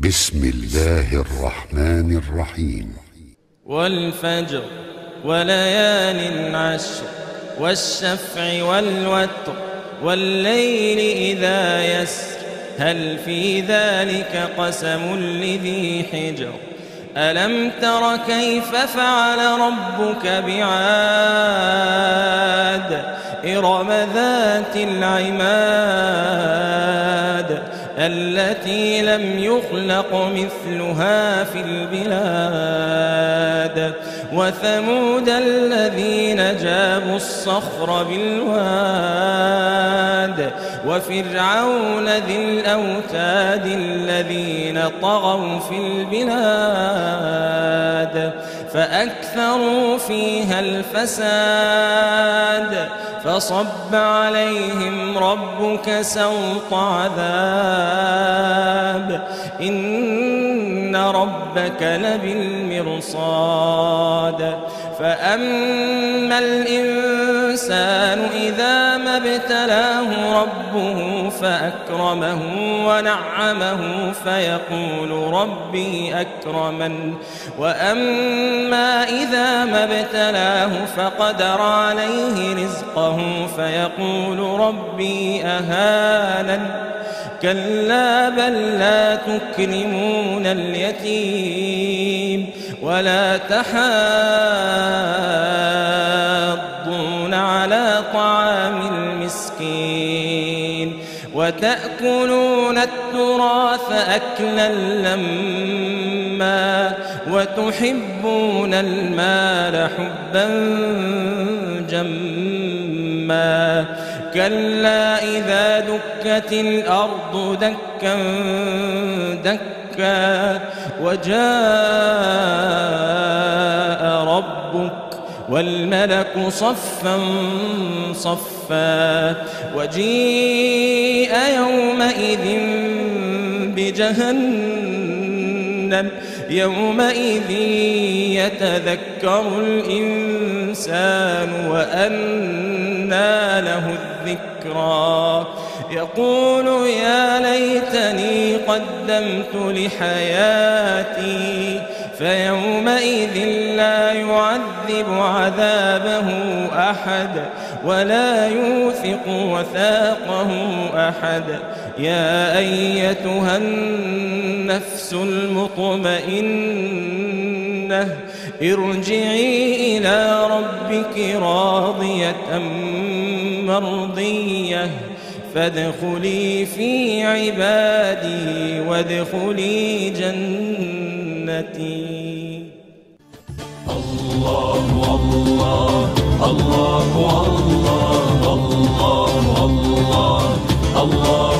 بسم الله الرحمن الرحيم والفجر وليال عشر والشفع والوتر والليل إذا يسر هل في ذلك قسم لذي حجر ألم تر كيف فعل ربك بعاد إرم ذات العماد التي لم يخلق مثلها في البلاد وثمود الذين جابوا الصخر بالواد وفرعون ذي الأوتاد الذين طغوا في البلاد فأكثروا فيها الفساد فصب عليهم ربك سوط عذاب إن ربك لبالمرصاد فأما الإنسان إذا ما ابتلاه ربه فأكرمه ونعمه فيقول ربي أكرمن وأما إذا ما ابتلاه فقدر عليه رزقه فيقول ربي أهانن كلا بل لا تكرمون اليتيم ولا تحاضون على طعام المسكين وتأكلون التراث أكلا لما وتحبون المال حبا جما كلا إذا دكت الأرض دكا دكا وجاء ربك والملك صفا صفا وجيء يومئذ بجهنم يومئذ يتذكر الإنسان وأنى له الذكرى يقول يا ليتني قدمت لحياتي فيومئذ لا يعذب عذابه أحد ولا يوثق وثاقه أحد يا أيتها النفس المطمئنة ارجعي إلى ربك راضية مرضية فادخلي في عبادي وادخلي جنتي. الله الله الله الله الله الله الله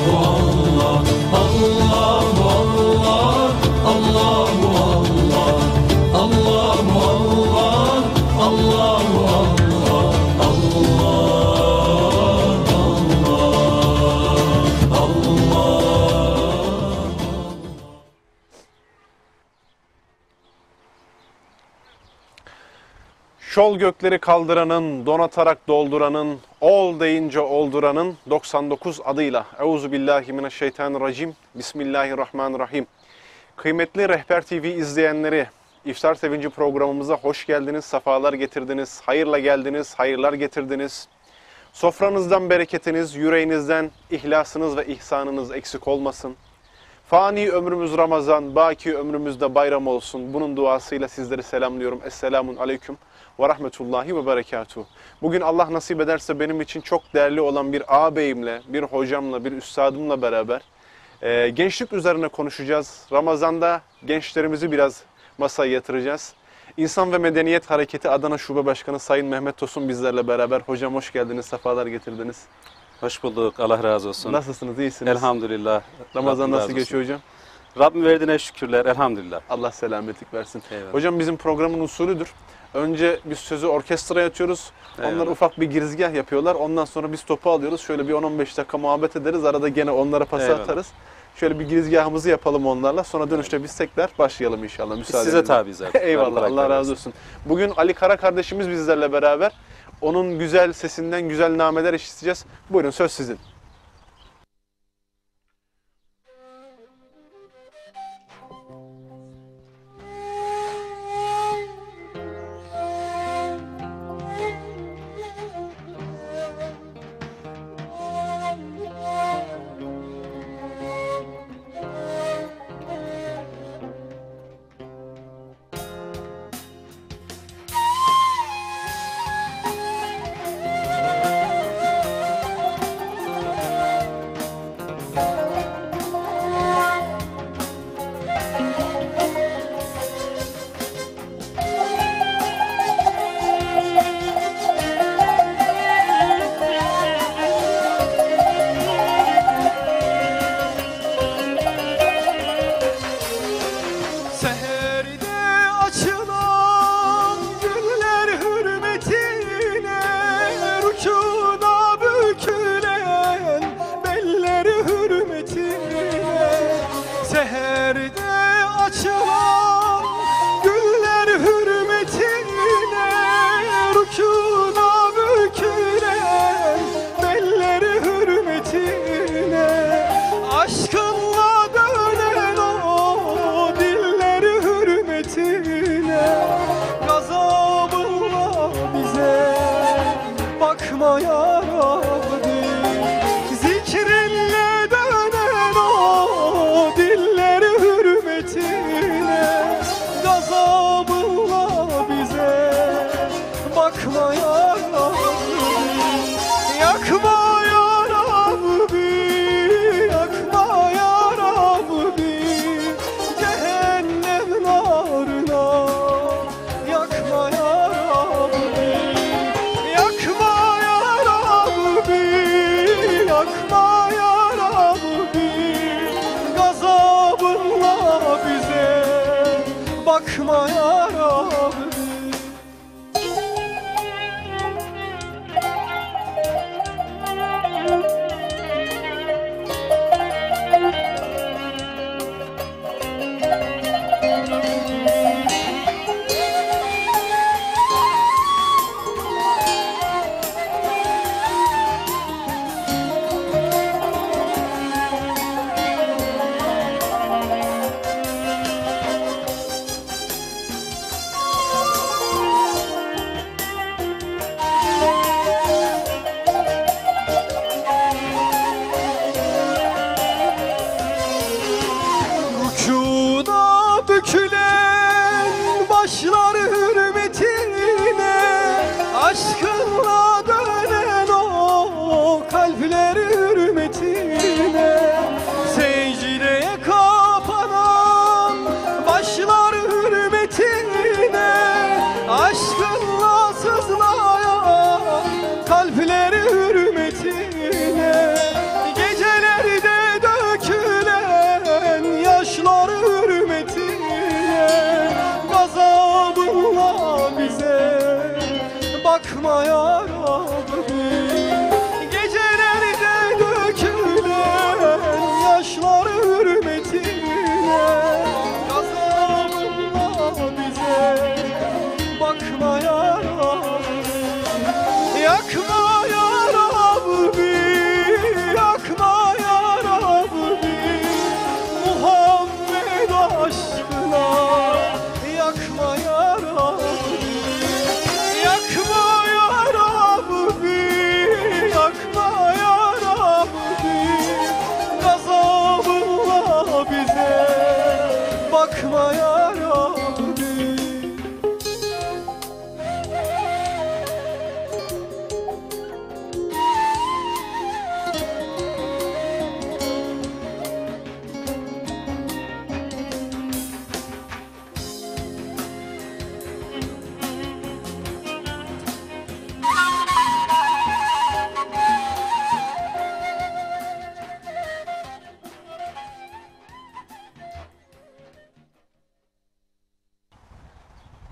Şol gökleri kaldıranın, donatarak dolduranın, ol deyince olduranın 99 adıyla. Euzubillahimineşşeytanirracim. Bismillahirrahmanirrahim. Kıymetli Rehber TV izleyenleri, İftar Sevinci programımıza hoş geldiniz, sefalar getirdiniz, hayırla geldiniz, hayırlar getirdiniz. Sofranızdan bereketiniz, yüreğinizden ihlasınız ve ihsanınız eksik olmasın. Fani ömrümüz Ramazan, baki ömrümüzde bayram olsun. Bunun duasıyla sizleri selamlıyorum. Esselamun aleyküm ve rahmetullahi ve berekatuhu. Bugün Allah nasip ederse benim için çok değerli olan bir ağabeyimle, bir hocamla, bir üstadımla beraber gençlik üzerine konuşacağız. Ramazan'da gençlerimizi biraz masaya yatıracağız. İnsan ve Medeniyet Hareketi Adana Şube Başkanı Sayın Mehmet Tosun bizlerle beraber. Hocam hoş geldiniz, sefalar getirdiniz. Hoş bulduk. Allah razı olsun. Nasılsınız? İyisiniz? Elhamdülillah. Ramazan nasıl geçiyor hocam? Rabbim verdiğine şükürler. Elhamdülillah. Allah selametlik versin. Eyvallah. Hocam bizim programın usulüdür. Önce biz sözü orkestraya atıyoruz. Onlar Eyvallah. ufak bir girizgah yapıyorlar. Ondan sonra biz topu alıyoruz. Şöyle bir 10-15 dakika muhabbet ederiz. Arada gene onlara pas Eyvallah. atarız. Şöyle bir girizgahımızı yapalım onlarla. Sonra dönüşte biz tekrar başlayalım inşallah. Biz size tabiiz artık. Eyvallah. Allah razı olsun. Bugün Ali Kara kardeşimiz bizlerle beraber. Onun güzel sesinden güzel nameler işiteceğiz. Buyurun söz sizin.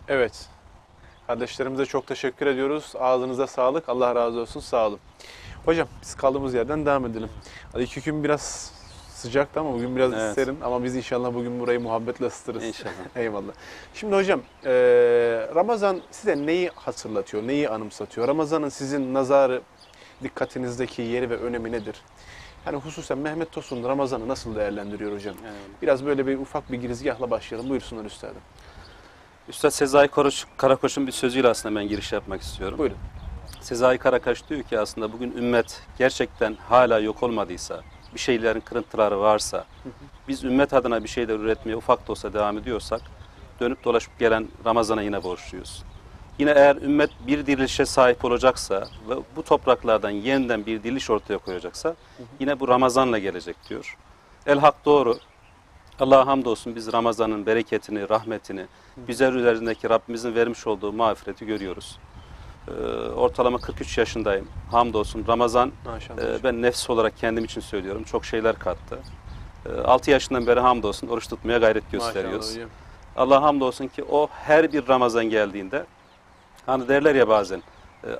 Evet. Kardeşlerimize çok teşekkür ediyoruz. Ağzınıza sağlık. Allah razı olsun. Sağ olun. Hocam biz kaldığımız yerden devam edelim. Hadi 2 gün biraz sıcaktı ama bugün biraz serin. Ama biz inşallah bugün burayı muhabbetle ısıtırız. İnşallah. Eyvallah. Şimdi hocam Ramazan size neyi hatırlatıyor, neyi anımsatıyor? Ramazan'ın sizin nazarı, dikkatinizdeki yeri ve önemi nedir? Yani hususen Mehmet Tosun Ramazan'ı nasıl değerlendiriyor hocam? Biraz böyle bir ufak bir girizgahla başlayalım. Buyursunlar üstadım. Üstad Sezai Karakoç'un bir sözüyle aslında ben giriş yapmak istiyorum. Buyurun. Sezai Karakoç diyor ki aslında bugün ümmet gerçekten hala yok olmadıysa, bir şeylerin kırıntıları varsa, biz ümmet adına bir şeyler üretmeye ufak da olsa devam ediyorsak, dönüp dolaşıp gelen Ramazan'a yine borçluyuz. Yine eğer ümmet bir dirilişe sahip olacaksa ve bu topraklardan yeniden bir diriliş ortaya koyacaksa yine bu Ramazan'la gelecek diyor. El hak doğru. Allah'a hamdolsun biz Ramazan'ın bereketini, rahmetini, bizler üzerindeki Rabbimizin vermiş olduğu mağfireti görüyoruz. Ortalama 43 yaşındayım. Hamdolsun Ramazan ben nefs olarak kendim için söylüyorum. Çok şeyler kattı. 6 yaşından beri hamdolsun oruç tutmaya gayret gösteriyoruz. Allah'a hamdolsun ki o her bir Ramazan geldiğinde hani derler ya bazen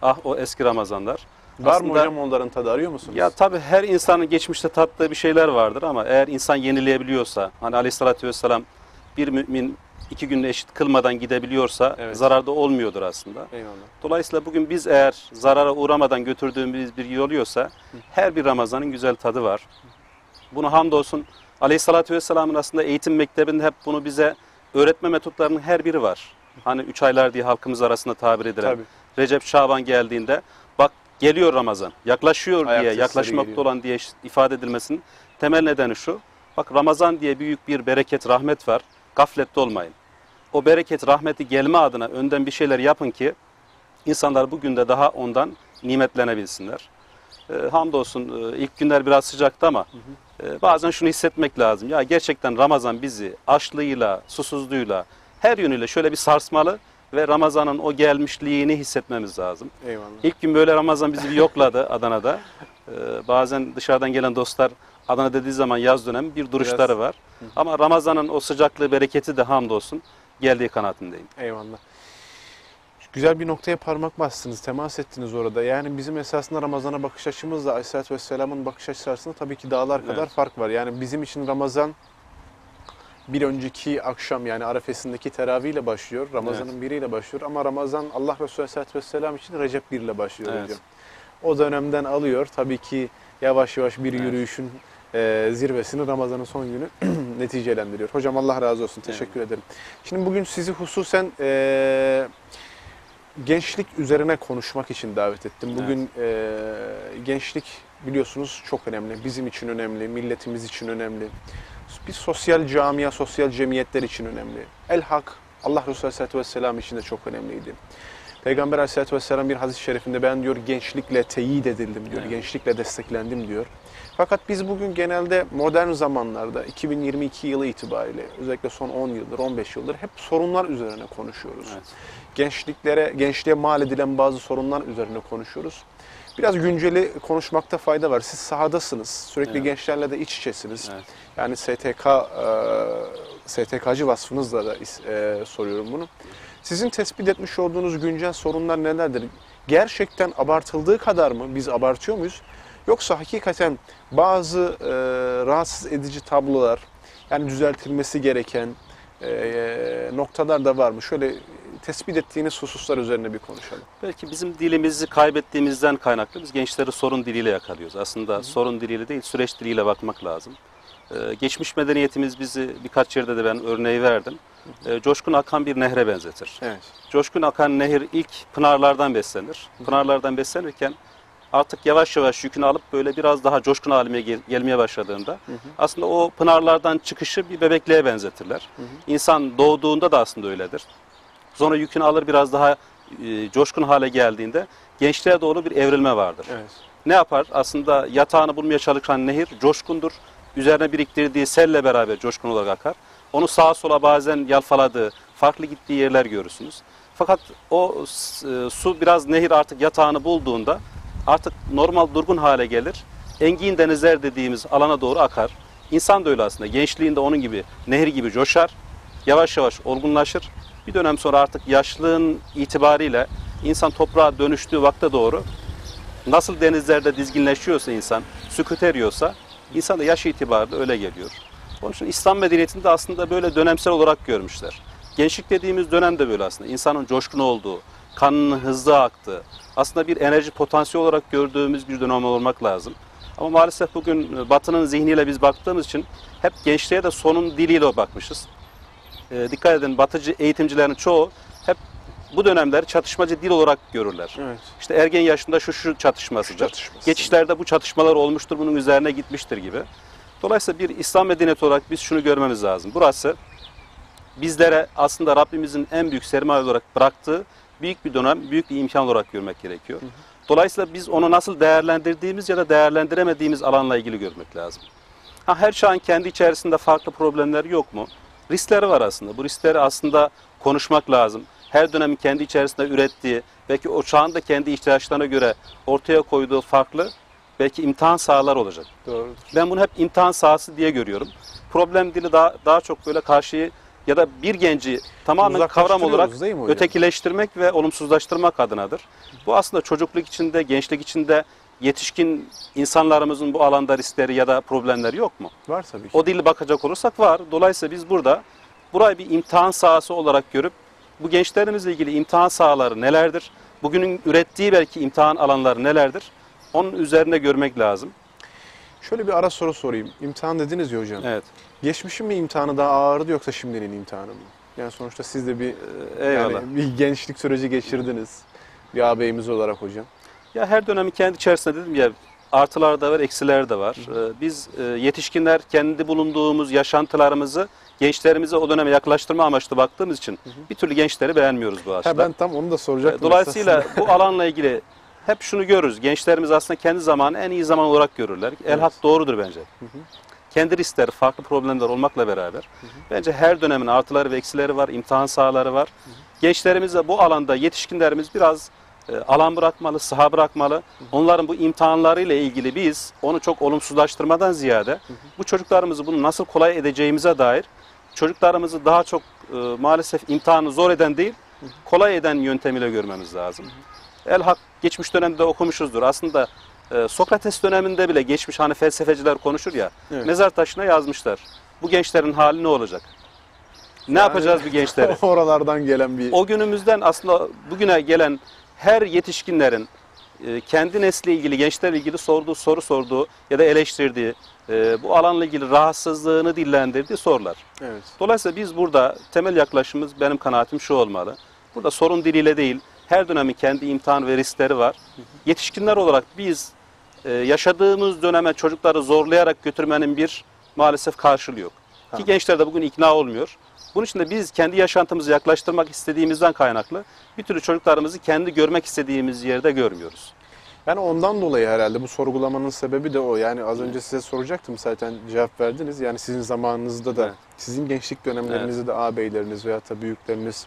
ah o eski Ramazanlar. Var mı hocam onların tadı, arıyor musunuz? Ya tabii her insanın geçmişte tattığı bir şeyler vardır ama eğer insan yenileyebiliyorsa, hani Aleyhisselatü Vesselam bir mümin 2 günde eşit kılmadan gidebiliyorsa zararda olmuyordur aslında. Eyvallah. Dolayısıyla bugün biz eğer zarara uğramadan götürdüğümüz bir yol oluyorsa her bir Ramazan'ın güzel tadı var. Bunu hamdolsun Aleyhisselatü Vesselam'ın aslında eğitim mektebinde hep bunu bize öğretme metotlarının her biri var. Hani 3 aylar diye halkımız arasında tabir edilen Recep, Şaban geldiğinde bak geliyor Ramazan, yaklaşıyor diye, yaklaşmakta olan diye ifade edilmesinin temel nedeni şu. Bak Ramazan diye büyük bir bereket, rahmet var. Gaflette olmayın. O bereket, rahmeti gelme adına önden bir şeyler yapın ki insanlar bugün de daha ondan nimetlenebilsinler. Hamdolsun ilk günler biraz sıcaktı ama bazen şunu hissetmek lazım. Ya gerçekten Ramazan bizi açlığıyla, susuzluğuyla, her yönüyle şöyle bir sarsmalı ve Ramazan'ın o gelmişliğini hissetmemiz lazım. Eyvallah. İlk gün böyle Ramazan bizi bir yokladı Adana'da. Bazen dışarıdan gelen dostlar Adana dediği zaman yaz dönemi bir duruşları var. Ama Ramazan'ın o sıcaklığı, bereketi de hamdolsun geldiği kanaatindeyim. Eyvallah. Güzel bir noktaya parmak bastınız, temas ettiniz orada. Yani bizim esasında Ramazan'a bakış açımızla Aleyhisselatü Vesselam'ın bakış açısı arasında tabii ki dağlar kadar fark var. Yani bizim için Ramazan bir önceki akşam yani arefesindeki teravih ile başlıyor. Ramazan'ın biriyle başlıyor ama Ramazan Allah Resulü Aleyhisselatü Vesselam için Recep 1 ile başlıyor hocam. O dönemden alıyor. Tabii ki yavaş yavaş bir yürüyüşün zirvesini Ramazan'ın son günü neticelendiriyor. Hocam Allah razı olsun. Teşekkür ederim. Şimdi bugün sizi hususen gençlik üzerine konuşmak için davet ettim. Bugün gençlik biliyorsunuz çok önemli. Bizim için önemli, milletimiz için önemli. Bir sosyal camia, sosyal cemiyetler için önemli. El hak Allah Resulü Aleyhisselatü Vesselam için de çok önemliydi. Peygamber Aleyhisselatü Vesselam bir hadis-i şerifinde ben diyor gençlikle teyit edildim diyor, gençlikle desteklendim diyor. Fakat biz bugün genelde modern zamanlarda 2022 yılı itibariyle özellikle son 10 yıldır, 15 yıldır hep sorunlar üzerine konuşuyoruz. Gençliğe mal edilen bazı sorunlar üzerine konuşuyoruz. Biraz günceli konuşmakta fayda var. Siz sahadasınız. Sürekli gençlerle de iç içesiniz. Yani STK'cı vasfınızla da soruyorum bunu. Sizin tespit etmiş olduğunuz güncel sorunlar nelerdir? Gerçekten abartıldığı kadar mı? Biz abartıyor muyuz? Yoksa hakikaten bazı rahatsız edici tablolar, yani düzeltilmesi gereken noktalar da var mı? Şöyle tespit ettiğiniz hususlar üzerine bir konuşalım. Belki bizim dilimizi kaybettiğimizden kaynaklı biz gençleri sorun diliyle yakalıyoruz. Aslında sorun diliyle değil, süreç diliyle bakmak lazım. Geçmiş medeniyetimiz bizi birkaç yerde de ben örneği verdim. Coşkun akan bir nehre benzetir. Coşkun akan nehir ilk pınarlardan beslenir. Pınarlardan beslenirken artık yavaş yavaş yükünü alıp böyle biraz daha coşkun haline gelmeye başladığında aslında o pınarlardan çıkışı bir bebekliğe benzetirler. İnsan doğduğunda da aslında öyledir. Sonra yükünü alır biraz daha coşkun hale geldiğinde gençliğe doğru bir evrilme vardır. Ne yapar? Aslında yatağını bulmaya çalışan nehir coşkundur. Üzerine biriktirdiği selle beraber coşkun olarak akar. Onu sağa sola bazen yalfaladığı, farklı gittiği yerler görürsünüz. Fakat o su biraz nehir artık yatağını bulduğunda artık normal durgun hale gelir. Engin denizler dediğimiz alana doğru akar. İnsan da öyle aslında. Gençliğinde onun gibi nehir gibi coşar. Yavaş yavaş olgunlaşır. Bir dönem sonra artık yaşlılığın itibariyle insan toprağa dönüştüğü vakte doğru nasıl denizlerde dizginleşiyorsa insan, sükût eriyorsa insan da yaş itibariyle öyle geliyor. Onun için İslam medeniyetinde aslında böyle dönemsel olarak görmüşler. Gençlik dediğimiz dönem de böyle aslında. İnsanın coşkun olduğu, kanının hızlı aktığı, aslında bir enerji potansiyeli olarak gördüğümüz bir dönem olmak lazım. Ama maalesef bugün Batı'nın zihniyle biz baktığımız için hep gençliğe de sonun diliyle bakmışız. Dikkat edin, Batıcı eğitimcilerin çoğu hep bu dönemleri çatışmacı dil olarak görürler. İşte ergen yaşında şu çatışmasıdır. Geçişlerde bu çatışmalar olmuştur, bunun üzerine gitmiştir gibi. Dolayısıyla bir İslam medeniyeti olarak biz şunu görmemiz lazım. Burası bizlere aslında Rabbimizin en büyük sermaye olarak bıraktığı büyük bir dönem, büyük bir imkan olarak görmek gerekiyor. Dolayısıyla biz onu nasıl değerlendirdiğimiz ya da değerlendiremediğimiz alanla ilgili görmek lazım. Her çağın kendi içerisinde farklı problemler yok mu? Riskleri var aslında. Bu riskleri aslında konuşmak lazım. Her dönemin kendi içerisinde ürettiği, belki o çağın da kendi ihtiyaçlarına göre ortaya koyduğu farklı, belki imtihan sahalar olacak. Doğrudur. Ben bunu hep imtihan sahası diye görüyorum. Problem dili daha çok böyle karşıyı ya da bir genci tamamen kavram olarak ötekileştirmek ve olumsuzlaştırmak adınadır. Bu aslında çocukluk içinde, gençlik içinde, yetişkin insanlarımızın bu alanda riskleri ya da problemleri yok mu? Var tabii ki. O dili bakacak olursak var. Dolayısıyla biz burada burayı bir imtihan sahası olarak görüp bu gençlerimizle ilgili imtihan sahaları nelerdir? Bugünün ürettiği belki imtihan alanları nelerdir? Onun üzerine görmek lazım. Şöyle bir ara soru sorayım. İmtihan dediniz ya hocam. Evet. Geçmişin mi imtihanı daha ağırdı yoksa şimdinin imtihanı mı? Yani sonuçta siz de bir gençlik süreci geçirdiniz. Bir ağabeyimiz olarak hocam. Ya her dönemin kendi içerisinde dedim ya artılar da var, eksiler de var. Biz yetişkinler kendi bulunduğumuz yaşantılarımızı gençlerimize o döneme yaklaştırma amaçlı baktığımız için bir türlü gençleri beğenmiyoruz bu açıdan. Ben tam onu da soracaktım. Dolayısıyla bu alanla ilgili hep şunu görürüz. Gençlerimiz aslında kendi zamanı en iyi zaman olarak görürler. Elhak doğrudur bence. Kendi riskleri, farklı problemler olmakla beraber bence her dönemin artıları ve eksileri var, imtihan sahaları var. Gençlerimize bu alanda yetişkinlerimiz biraz alan bırakmalı, saha bırakmalı. Onların bu imtihanlarıyla ilgili biz onu çok olumsuzlaştırmadan ziyade bu çocuklarımızı bunu nasıl kolay edeceğimize dair çocuklarımızı daha çok maalesef imtihanı zor eden değil, kolay eden yöntemiyle görmemiz lazım. Elhak geçmiş dönemde okumuşuzdur. Aslında Sokrates döneminde bile geçmiş hani felsefeciler konuşur ya, mezar taşına yazmışlar. Bu gençlerin hali ne olacak? Ne yapacağız bu gençleri? Oralardan gelen bir... O günümüzden aslında bugüne gelen her yetişkinlerin kendi nesliyle ilgili, gençlerle ilgili sorduğu ya da eleştirdiği, bu alanla ilgili rahatsızlığını dillendirdiği sorular. Evet. Dolayısıyla biz burada temel yaklaşımımız benim kanaatim şu olmalı. Burada sorun diliyle değil, her dönemin kendi imtihan ve riskleri var. Yetişkinler olarak biz yaşadığımız döneme çocukları zorlayarak götürmenin bir maalesef karşılığı yok. Ki gençler de bugün ikna olmuyor. Bunun için de biz kendi yaşantımızı yaklaştırmak istediğimizden kaynaklı bir türlü çocuklarımızı kendi görmek istediğimiz yerde görmüyoruz. Yani ondan dolayı herhalde bu sorgulamanın sebebi de o. Yani az önce size soracaktım zaten cevap verdiniz. Yani sizin zamanınızda da, sizin gençlik dönemlerinizde de ağabeyleriniz veyahut da büyükleriniz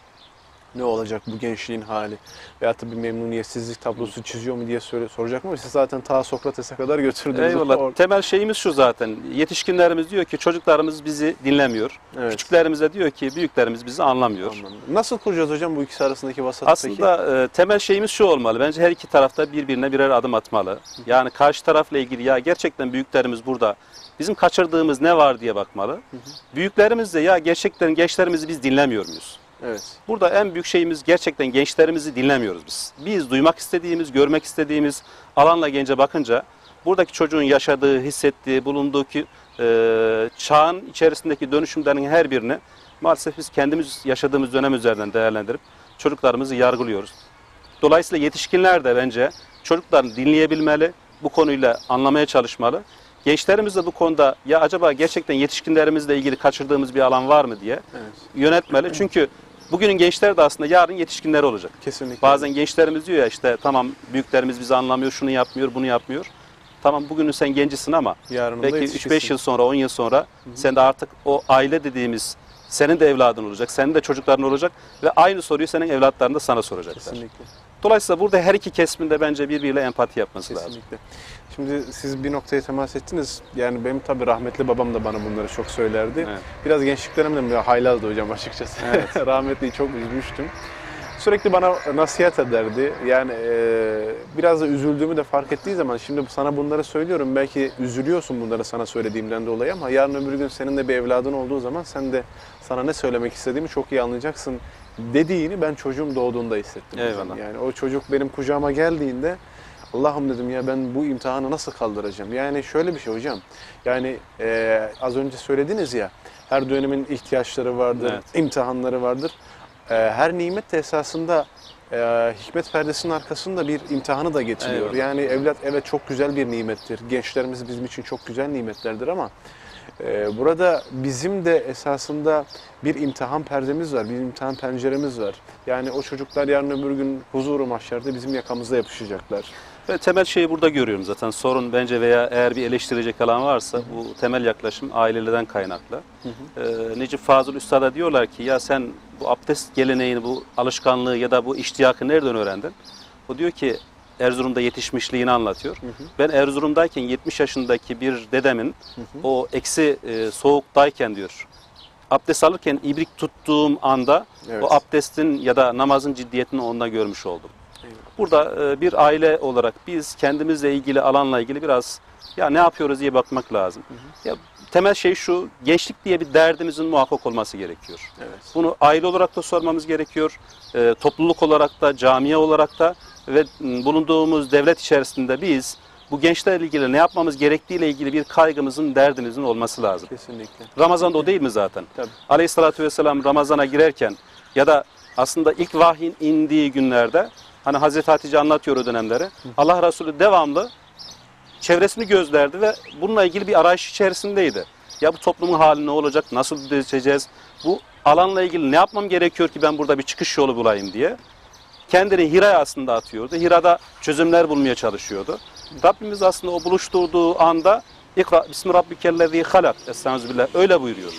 ne olacak bu gençliğin hali veyahut da bir memnuniyetsizlik tablosu çiziyor mu diye soracak ama siz zaten ta Sokrates'e kadar götürdünüz. Eyvallah. Temel şeyimiz şu zaten. Yetişkinlerimiz diyor ki çocuklarımız bizi dinlemiyor. Evet. Küçüklerimize diyor ki büyüklerimiz bizi anlamıyor. Nasıl kuracağız hocam bu ikisi arasındaki vasatı? Aslında temel şeyimiz şu olmalı. Bence her iki tarafta birbirine birer adım atmalı. Yani karşı tarafla ilgili ya gerçekten büyüklerimiz burada bizim kaçırdığımız ne var diye bakmalı. Büyüklerimiz de ya gerçekten gençlerimizi biz dinlemiyor muyuz? Evet. Burada en büyük şeyimiz gerçekten gençlerimizi dinlemiyoruz biz. Biz duymak istediğimiz, görmek istediğimiz alanla gence bakınca buradaki çocuğun yaşadığı, hissettiği, bulunduğu çağın içerisindeki dönüşümlerin her birini maalesef biz kendimiz yaşadığımız dönem üzerinden değerlendirip çocuklarımızı yargılıyoruz. Dolayısıyla yetişkinler de bence çocuklarını dinleyebilmeli, bu konuyla anlamaya çalışmalı. Gençlerimiz de bu konuda ya acaba gerçekten yetişkinlerimizle ilgili kaçırdığımız bir alan var mı diye yönetmeli. Çünkü bugünün gençleri de aslında yarın yetişkinleri olacak. Kesinlikle. Bazen gençlerimiz diyor ya işte tamam büyüklerimiz bizi anlamıyor, şunu yapmıyor, bunu yapmıyor. Tamam bugünün sen gencisin ama belki 3-5 yıl sonra, 10 yıl sonra sen de artık o aile dediğimiz senin de evladın olacak, senin de çocukların olacak ve aynı soruyu senin evlatların da sana soracaklar. Kesinlikle. Dolayısıyla burada her iki kesimin de bence birbiriyle empati yapması lazım. Şimdi siz bir noktaya temas ettiniz. Yani benim tabii rahmetli babam da bana bunları çok söylerdi. Evet. Biraz gençlik döneminde bir haylazdı hocam açıkçası. Evet. Rahmetliyi çok üzmüştüm. Sürekli bana nasihat ederdi. Yani biraz da üzüldüğümü de fark ettiği zaman şimdi sana bunları söylüyorum. Belki üzülüyorsun bunları sana söylediğimden dolayı ama yarın öbür gün senin de bir evladın olduğu zaman sen de sana ne söylemek istediğimi çok iyi anlayacaksın dediğini ben çocuğum doğduğunda hissettim. Eyvallah. Yani o çocuk benim kucağıma geldiğinde Allah'ım dedim ya ben bu imtihanı nasıl kaldıracağım? Yani şöyle bir şey hocam. Yani az önce söylediniz ya her dönemin ihtiyaçları vardır, imtihanları vardır. Her nimet de esasında hikmet perdesinin arkasında bir imtihanı da getiriyor. Eyvallah. Yani evlat evet çok güzel bir nimettir. Gençlerimiz bizim için çok güzel nimetlerdir ama Burada bizim de esasında bir imtihan perdemiz var, bir imtihan penceremiz var. Yani o çocuklar yarın öbür gün huzuru mahşerde bizim yakamızda yapışacaklar. Ve temel şeyi burada görüyorum zaten. Sorun bence veya eğer bir eleştirecek alan varsa bu temel yaklaşım ailelerden kaynaklı. Necip Fazıl Üstad'a diyorlar ki ya sen bu abdest geleneğini, bu alışkanlığı ya da bu iştiyakı nereden öğrendin? O diyor ki Erzurum'da yetişmişliğini anlatıyor. Ben Erzurum'dayken 70 yaşındaki bir dedemin o eksi soğuktayken diyor abdest alırken ibrik tuttuğum anda o abdestin ya da namazın ciddiyetini onda görmüş oldum. Burada bir aile olarak biz kendimizle ilgili alanla ilgili biraz ya ne yapıyoruz diye bakmak lazım. Ya temel şey şu, gençlik diye bir derdimizin muhakkak olması gerekiyor. Bunu aile olarak da sormamız gerekiyor. Topluluk olarak da, camiye olarak da ve bulunduğumuz devlet içerisinde biz bu gençlerle ilgili ne yapmamız gerektiğiyle ilgili bir kaygımızın, derdimizin olması lazım. Kesinlikle. Ramazan'da o değil mi zaten? Tabii. Aleyhissalatü vesselam Ramazan'a girerken ya da aslında ilk vahyin indiği günlerde hani Hazreti Hatice anlatıyor o dönemleri. Allah Resulü devamlı çevresini gözlerdi ve bununla ilgili bir arayış içerisindeydi. Ya bu toplumun hali ne olacak, nasıl düzelteceğiz, bu alanla ilgili ne yapmam gerekiyor ki ben burada bir çıkış yolu bulayım diye. Kendini Hira'ya aslında atıyordu. Hira'da çözümler bulmaya çalışıyordu. Rabbimiz aslında o buluşturduğu anda İkra bismi rabbikellezî halak. Estağfirullah. Öyle buyuruyor.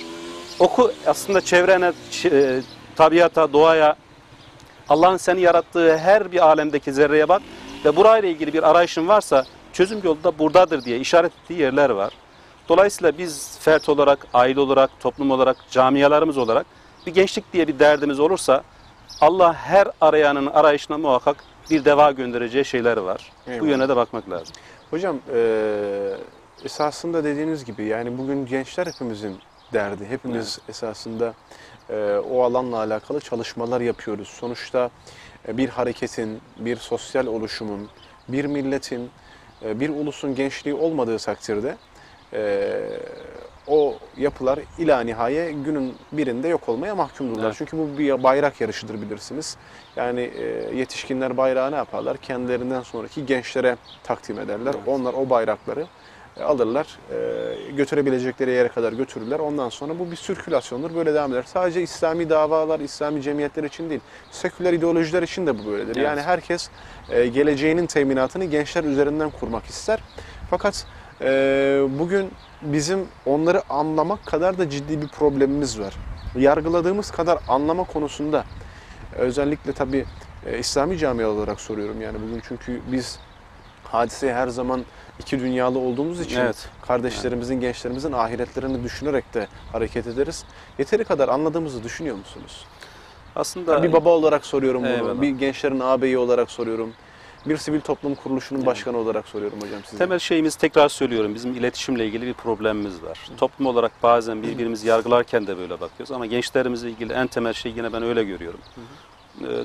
Oku aslında çevrene, tabiata, doğaya, Allah'ın seni yarattığı her bir alemdeki zerreye bak ve burayla ilgili bir arayışın varsa çözüm yolu da buradadır diye işaret ettiği yerler var. Dolayısıyla biz fert olarak, aile olarak, toplum olarak, camialarımız olarak bir gençlik diye bir derdimiz olursa Allah her arayanın arayışına muhakkak bir deva göndereceği şeyler var. Eyvallah. Bu yöne de bakmak lazım. Hocam esasında dediğiniz gibi yani bugün gençler hepimizin derdi. Hepimiz esasında o alanla alakalı çalışmalar yapıyoruz. Sonuçta bir hareketin, bir sosyal oluşumun, bir milletin, bir ulusun gençliği olmadığı takdirde o yapılar ilanihaye günün birinde yok olmaya mahkumdurlar. Evet. Çünkü bu bir bayrak yarışıdır bilirsiniz. Yani yetişkinler bayrağı ne yaparlar? Kendilerinden sonraki gençlere takdim ederler. Evet. Onlar o bayrakları alırlar, götürebilecekleri yere kadar götürürler. Ondan sonra bu bir sirkülasyondur, böyle devam eder. Sadece İslami davalar, İslami cemiyetler için değil, seküler ideolojiler için de bu böyledir. Evet. Yani herkes geleceğinin teminatını gençler üzerinden kurmak ister. Fakat bugün bizim onları anlamak kadar da ciddi bir problemimiz var. Yargıladığımız kadar anlama konusunda özellikle tabii İslami camia olarak soruyorum yani bugün, çünkü biz hadiseye her zaman iki dünyalı olduğumuz için kardeşlerimizin, gençlerimizin ahiretlerini düşünerek de hareket ederiz. Yeteri kadar anladığımızı düşünüyor musunuz? Aslında bir baba olarak soruyorum bunu, eyvallah. Bir gençlerin ağabeyi olarak soruyorum. Bir sivil toplum kuruluşunun başkanı olarak soruyorum hocam size. Temel şeyimiz, tekrar söylüyorum, bizim iletişimle ilgili bir problemimiz var. Toplum olarak bazen birbirimizi yargılarken de böyle bakıyoruz ama gençlerimizle ilgili en temel şey yine ben öyle görüyorum.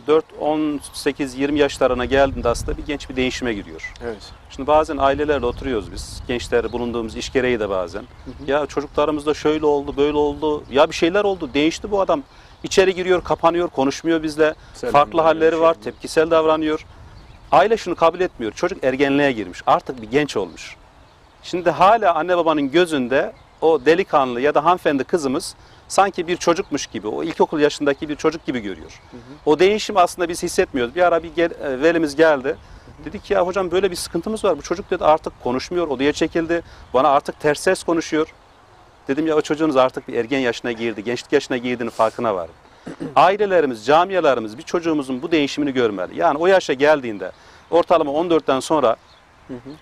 4, 18, 20 yaşlarına geldiğinde aslında bir genç bir değişime giriyor. Evet. Şimdi bazen ailelerle oturuyoruz biz. Gençler bulunduğumuz iş gereği de bazen. Ya çocuklarımızda şöyle oldu, böyle oldu. Ya bir şeyler oldu, değişti bu adam. İçeri giriyor, kapanıyor, konuşmuyor bizle. Farklı halleri var, tepkisel davranıyor. Aile şunu kabul etmiyor. Çocuk ergenliğe girmiş. Artık bir genç olmuş. Şimdi hala anne babanın gözünde o delikanlı ya da hanımefendi kızımız sanki bir çocukmuş gibi, o ilkokul yaşındaki bir çocuk gibi görüyor. O değişim aslında biz hissetmiyoruz. Bir ara bir velimiz geldi. Dedi ki ya hocam böyle bir sıkıntımız var. Bu çocuk dedi artık konuşmuyor, odaya çekildi. Bana artık ters ses konuşuyor. Dedim ya o çocuğunuz artık bir ergen yaşına girdi, gençlik yaşına girdiğinin farkına var. Ailelerimiz, camialarımız bir çocuğumuzun bu değişimini görmeli. Yani o yaşa geldiğinde ortalama 14'ten sonra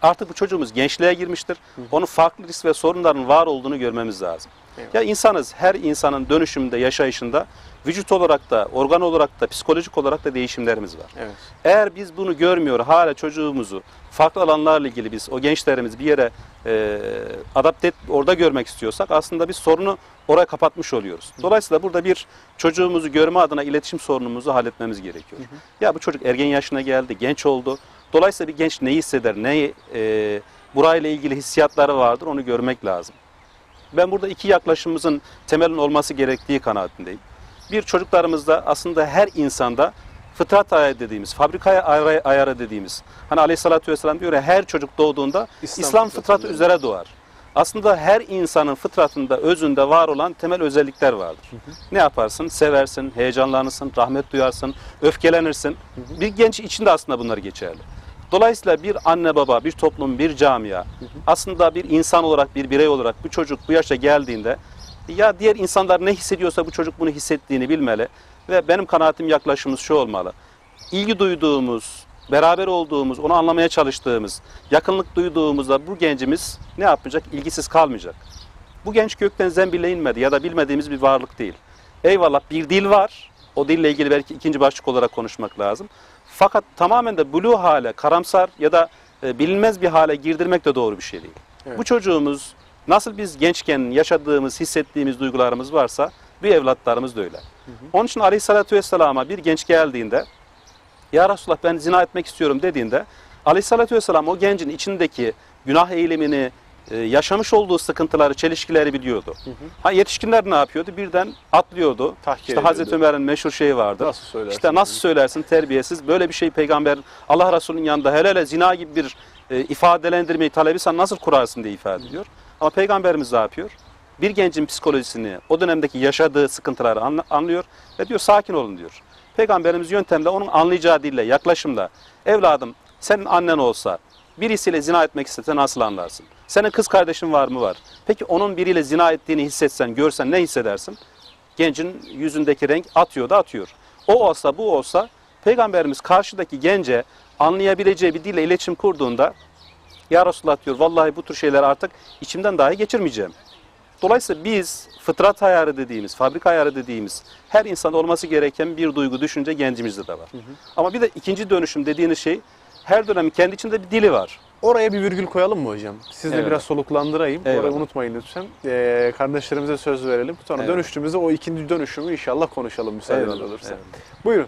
artık bu çocuğumuz gençliğe girmiştir. Onun farklı risk ve sorunların var olduğunu görmemiz lazım. Evet. Ya insanız, her insanın dönüşümünde, yaşayışında vücut olarak da, organ olarak da, psikolojik olarak da değişimlerimiz var. Evet. Eğer biz bunu görmüyor, hala çocuğumuzu farklı alanlarla ilgili biz, o gençlerimiz bir yere adapte orada görmek istiyorsak aslında biz sorunu oraya kapatmış oluyoruz. Dolayısıyla burada bir çocuğumuzu görme adına iletişim sorunumuzu halletmemiz gerekiyor. Ya bu çocuk ergen yaşına geldi, genç oldu. Dolayısıyla bir genç neyi hisseder, burayla ilgili hissiyatları vardır, onu görmek lazım. Ben burada iki yaklaşımımızın temelin olması gerektiği kanaatindeyim. Bir, çocuklarımızda aslında her insanda fıtrat ayarı dediğimiz, fabrikaya ayarı dediğimiz, hani Aleyhisselatü Vesselam diyor ya her çocuk doğduğunda İslam fıtratı üzere doğar. Aslında her insanın fıtratında, özünde var olan temel özellikler vardır. Ne yaparsın? Seversin, heyecanlanırsın, rahmet duyarsın, öfkelenirsin. Bir genç için de aslında bunlar geçerli. Dolayısıyla bir anne baba, bir toplum, bir camia aslında bir insan olarak, bir birey olarak bu çocuk bu yaşa geldiğinde ya diğer insanlar ne hissediyorsa bu çocuk bunu hissettiğini bilmeli ve benim kanaatim, yaklaşımımız şu olmalı. İlgi duyduğumuz, beraber olduğumuz, onu anlamaya çalıştığımız, yakınlık duyduğumuzda bu gencimiz ne yapmayacak? İlgisiz kalmayacak. Bu genç gökten zembille inmedi ya da bilmediğimiz bir varlık değil. Eyvallah bir dil var. O dille ilgili belki ikinci başlık olarak konuşmak lazım. Fakat tamamen de buluğ hale, karamsar ya da bilinmez bir hale girdirmek de doğru bir şey değil. Evet. Bu çocuğumuz nasıl biz gençken yaşadığımız, hissettiğimiz duygularımız varsa bu evlatlarımız da öyle. Onun için Aleyhisselatü Vesselam'a bir genç geldiğinde ya Resulullah ben zina etmek istiyorum dediğinde Aleyhisselatü Vesselam o gencin içindeki günah eğilimini, yaşamış olduğu sıkıntıları, çelişkileri biliyordu. Yetişkinler ne yapıyordu? Birden atlıyordu. İşte Hazreti Ömer'in meşhur şeyi vardı. Nasıl söylersin? İşte nasıl söylersin terbiyesiz. Böyle bir şey peygamber Allah Resulü'nün yanında hele hele zina gibi bir ifadelendirmeyi talebi sen nasıl kurarsın diye ifade ediyor. Ama peygamberimiz ne yapıyor? Bir gencin psikolojisini, o dönemdeki yaşadığı sıkıntıları anlıyor ve diyor sakin olun diyor. Peygamberimiz yöntemle, onun anlayacağı dille, yaklaşımla evladım senin annen olsa birisiyle zina etmek istesen nasıl anlarsın? Senin kız kardeşin var mı? Var. Peki onun biriyle zina ettiğini hissetsen, görsen ne hissedersin? Gencin yüzündeki renk atıyor da atıyor. O olsa, bu olsa Peygamberimiz karşıdaki gence anlayabileceği bir dille iletişim kurduğunda ya Resulullah diyor, vallahi bu tür şeyler artık içimden dahi geçirmeyeceğim. Dolayısıyla biz fıtrat ayarı dediğimiz, fabrika ayarı dediğimiz her insanda olması gereken bir duygu, düşünce gencimizde de var. Ama bir de ikinci dönüşüm dediğiniz şey her dönemin kendi içinde bir dili var. Oraya bir virgül koyalım mı hocam? Siz de Evet. biraz soluklandırayım. Eyvallah. Orayı unutmayın lütfen. Kardeşlerimize söz verelim. Sonra Evet. dönüştüğümüzde o ikinci dönüşümü inşallah konuşalım müsaadeniz Eyvallah, olursa. eyvallah. Buyurun.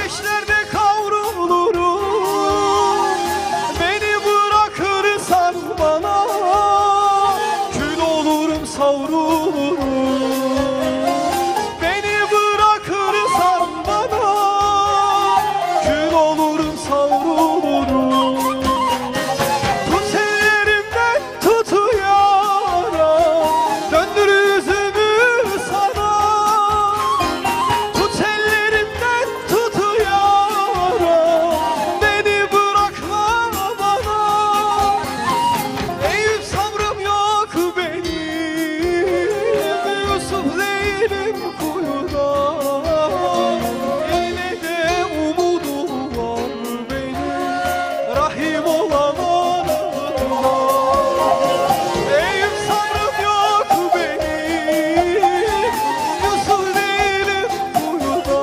Ateşlerde kavrulurum, beni bırakırsan bana, kül olurum savrulurum. Beni bırakırsan bana, kül olurum savrulurum. Tut ellerimden tut yaram, döndür yüzümü sana. Tut ellerimden tut yaram, beni bırakma bana. Eyüp sabrım yok benim, Yusuf değilim kuyuda. Yine de umudum var benim, Rahim olan Allah'ıma. Eyüp sabrım yok benim, Yusuf değilim kuyuda.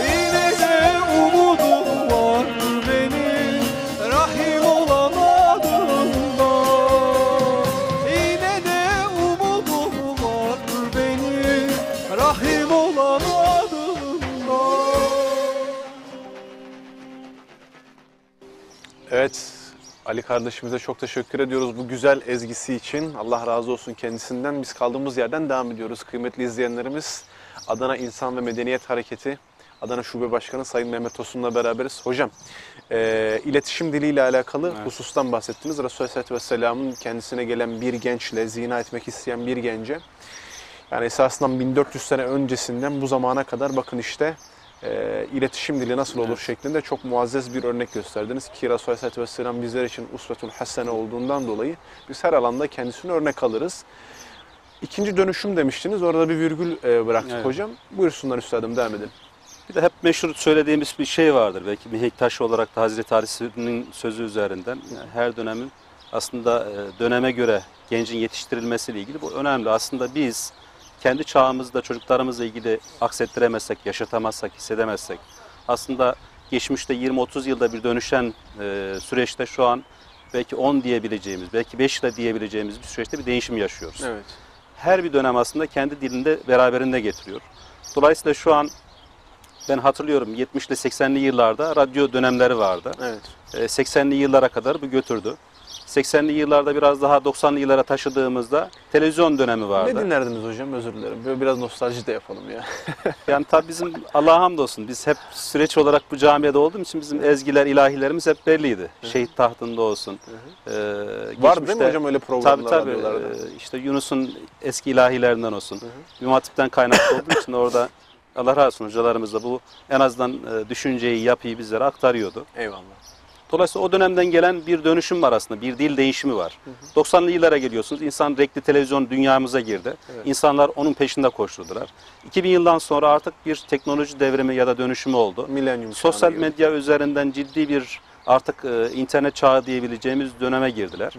Yine de umudum var benim, Rahim olan Allah'ıma. Yine de umudum var benim, Rahim olan Allah'ıma. Evet, Ali kardeşimize çok teşekkür ediyoruz bu güzel ezgisi için. Allah razı olsun kendisinden. Biz kaldığımız yerden devam ediyoruz kıymetli izleyenlerimiz. Adana İnsan ve Medeniyet Hareketi, Adana Şube Başkanı Sayın Mehmet Tosun'la beraberiz. Hocam, iletişim diliyle alakalı husustan bahsettiniz. Resulü Aleyhisselatü Vesselam'ın kendisine gelen bir gençle, zina etmek isteyen bir gence, yani esasından 1400 sene öncesinden bu zamana kadar bakın işte iletişim dili nasıl olur şeklinde çok muazzez bir örnek gösterdiniz ki Resulü Aleyhisselatü Vesselam bizler için usvetun hasene olduğundan dolayı biz her alanda kendisini örnek alırız. İkinci dönüşüm demiştiniz, orada bir virgül bıraktık hocam. Buyursunlar üstadım, devam edin. Bir de hep meşhur söylediğimiz bir şey vardır. Belki mihenk taşı olarak da Hazreti Ali'nin sözü üzerinden her dönemin aslında döneme göre gencin yetiştirilmesiyle ilgili bu önemli. Aslında biz kendi çağımızda çocuklarımızla ilgili aksettiremezsek, yaşatamazsak, hissedemezsek aslında geçmişte 20-30 yılda bir dönüşen süreçte şu an belki 10 diyebileceğimiz, belki 5 yılda diyebileceğimiz bir süreçte bir değişim yaşıyoruz. Evet. Her bir dönem aslında kendi dilinde beraberinde getiriyor. Dolayısıyla şu an ben hatırlıyorum 70'li 80'li yıllarda radyo dönemleri vardı. Evet. 80'li yıllara kadar bu götürdü. 80'li yıllarda biraz daha 90'lı yıllara taşıdığımızda televizyon dönemi vardı. Ne dinlerdiniz hocam? Özür dilerim. Böyle biraz nostalji de yapalım ya. Yani tabii bizim Allah'a hamdolsun biz hep süreç olarak bu camiada olduğumuz için bizim ezgiler, ilahilerimiz hep belliydi. Şehit tahtında olsun. Var değil mi hocam öyle programlar? Tabii. İşte Yunus'un eski ilahilerinden olsun. İmam Hatip'ten kaynaklı olduğu için orada Allah razı olsun hocalarımız da bu en azından düşünceyi, yapıyı bizlere aktarıyordu. Eyvallah. Dolayısıyla o dönemden gelen bir dönüşüm var aslında, bir dil değişimi var. 90'lı yıllara geliyorsunuz, insan renkli televizyon dünyamıza girdi. Evet. İnsanlar onun peşinde koşturdular. 2000 yıldan sonra artık bir teknoloji devrimi ya da dönüşümü oldu. Milenyum Sosyal çağına medya üzerinden ciddi bir artık internet çağı diyebileceğimiz döneme girdiler.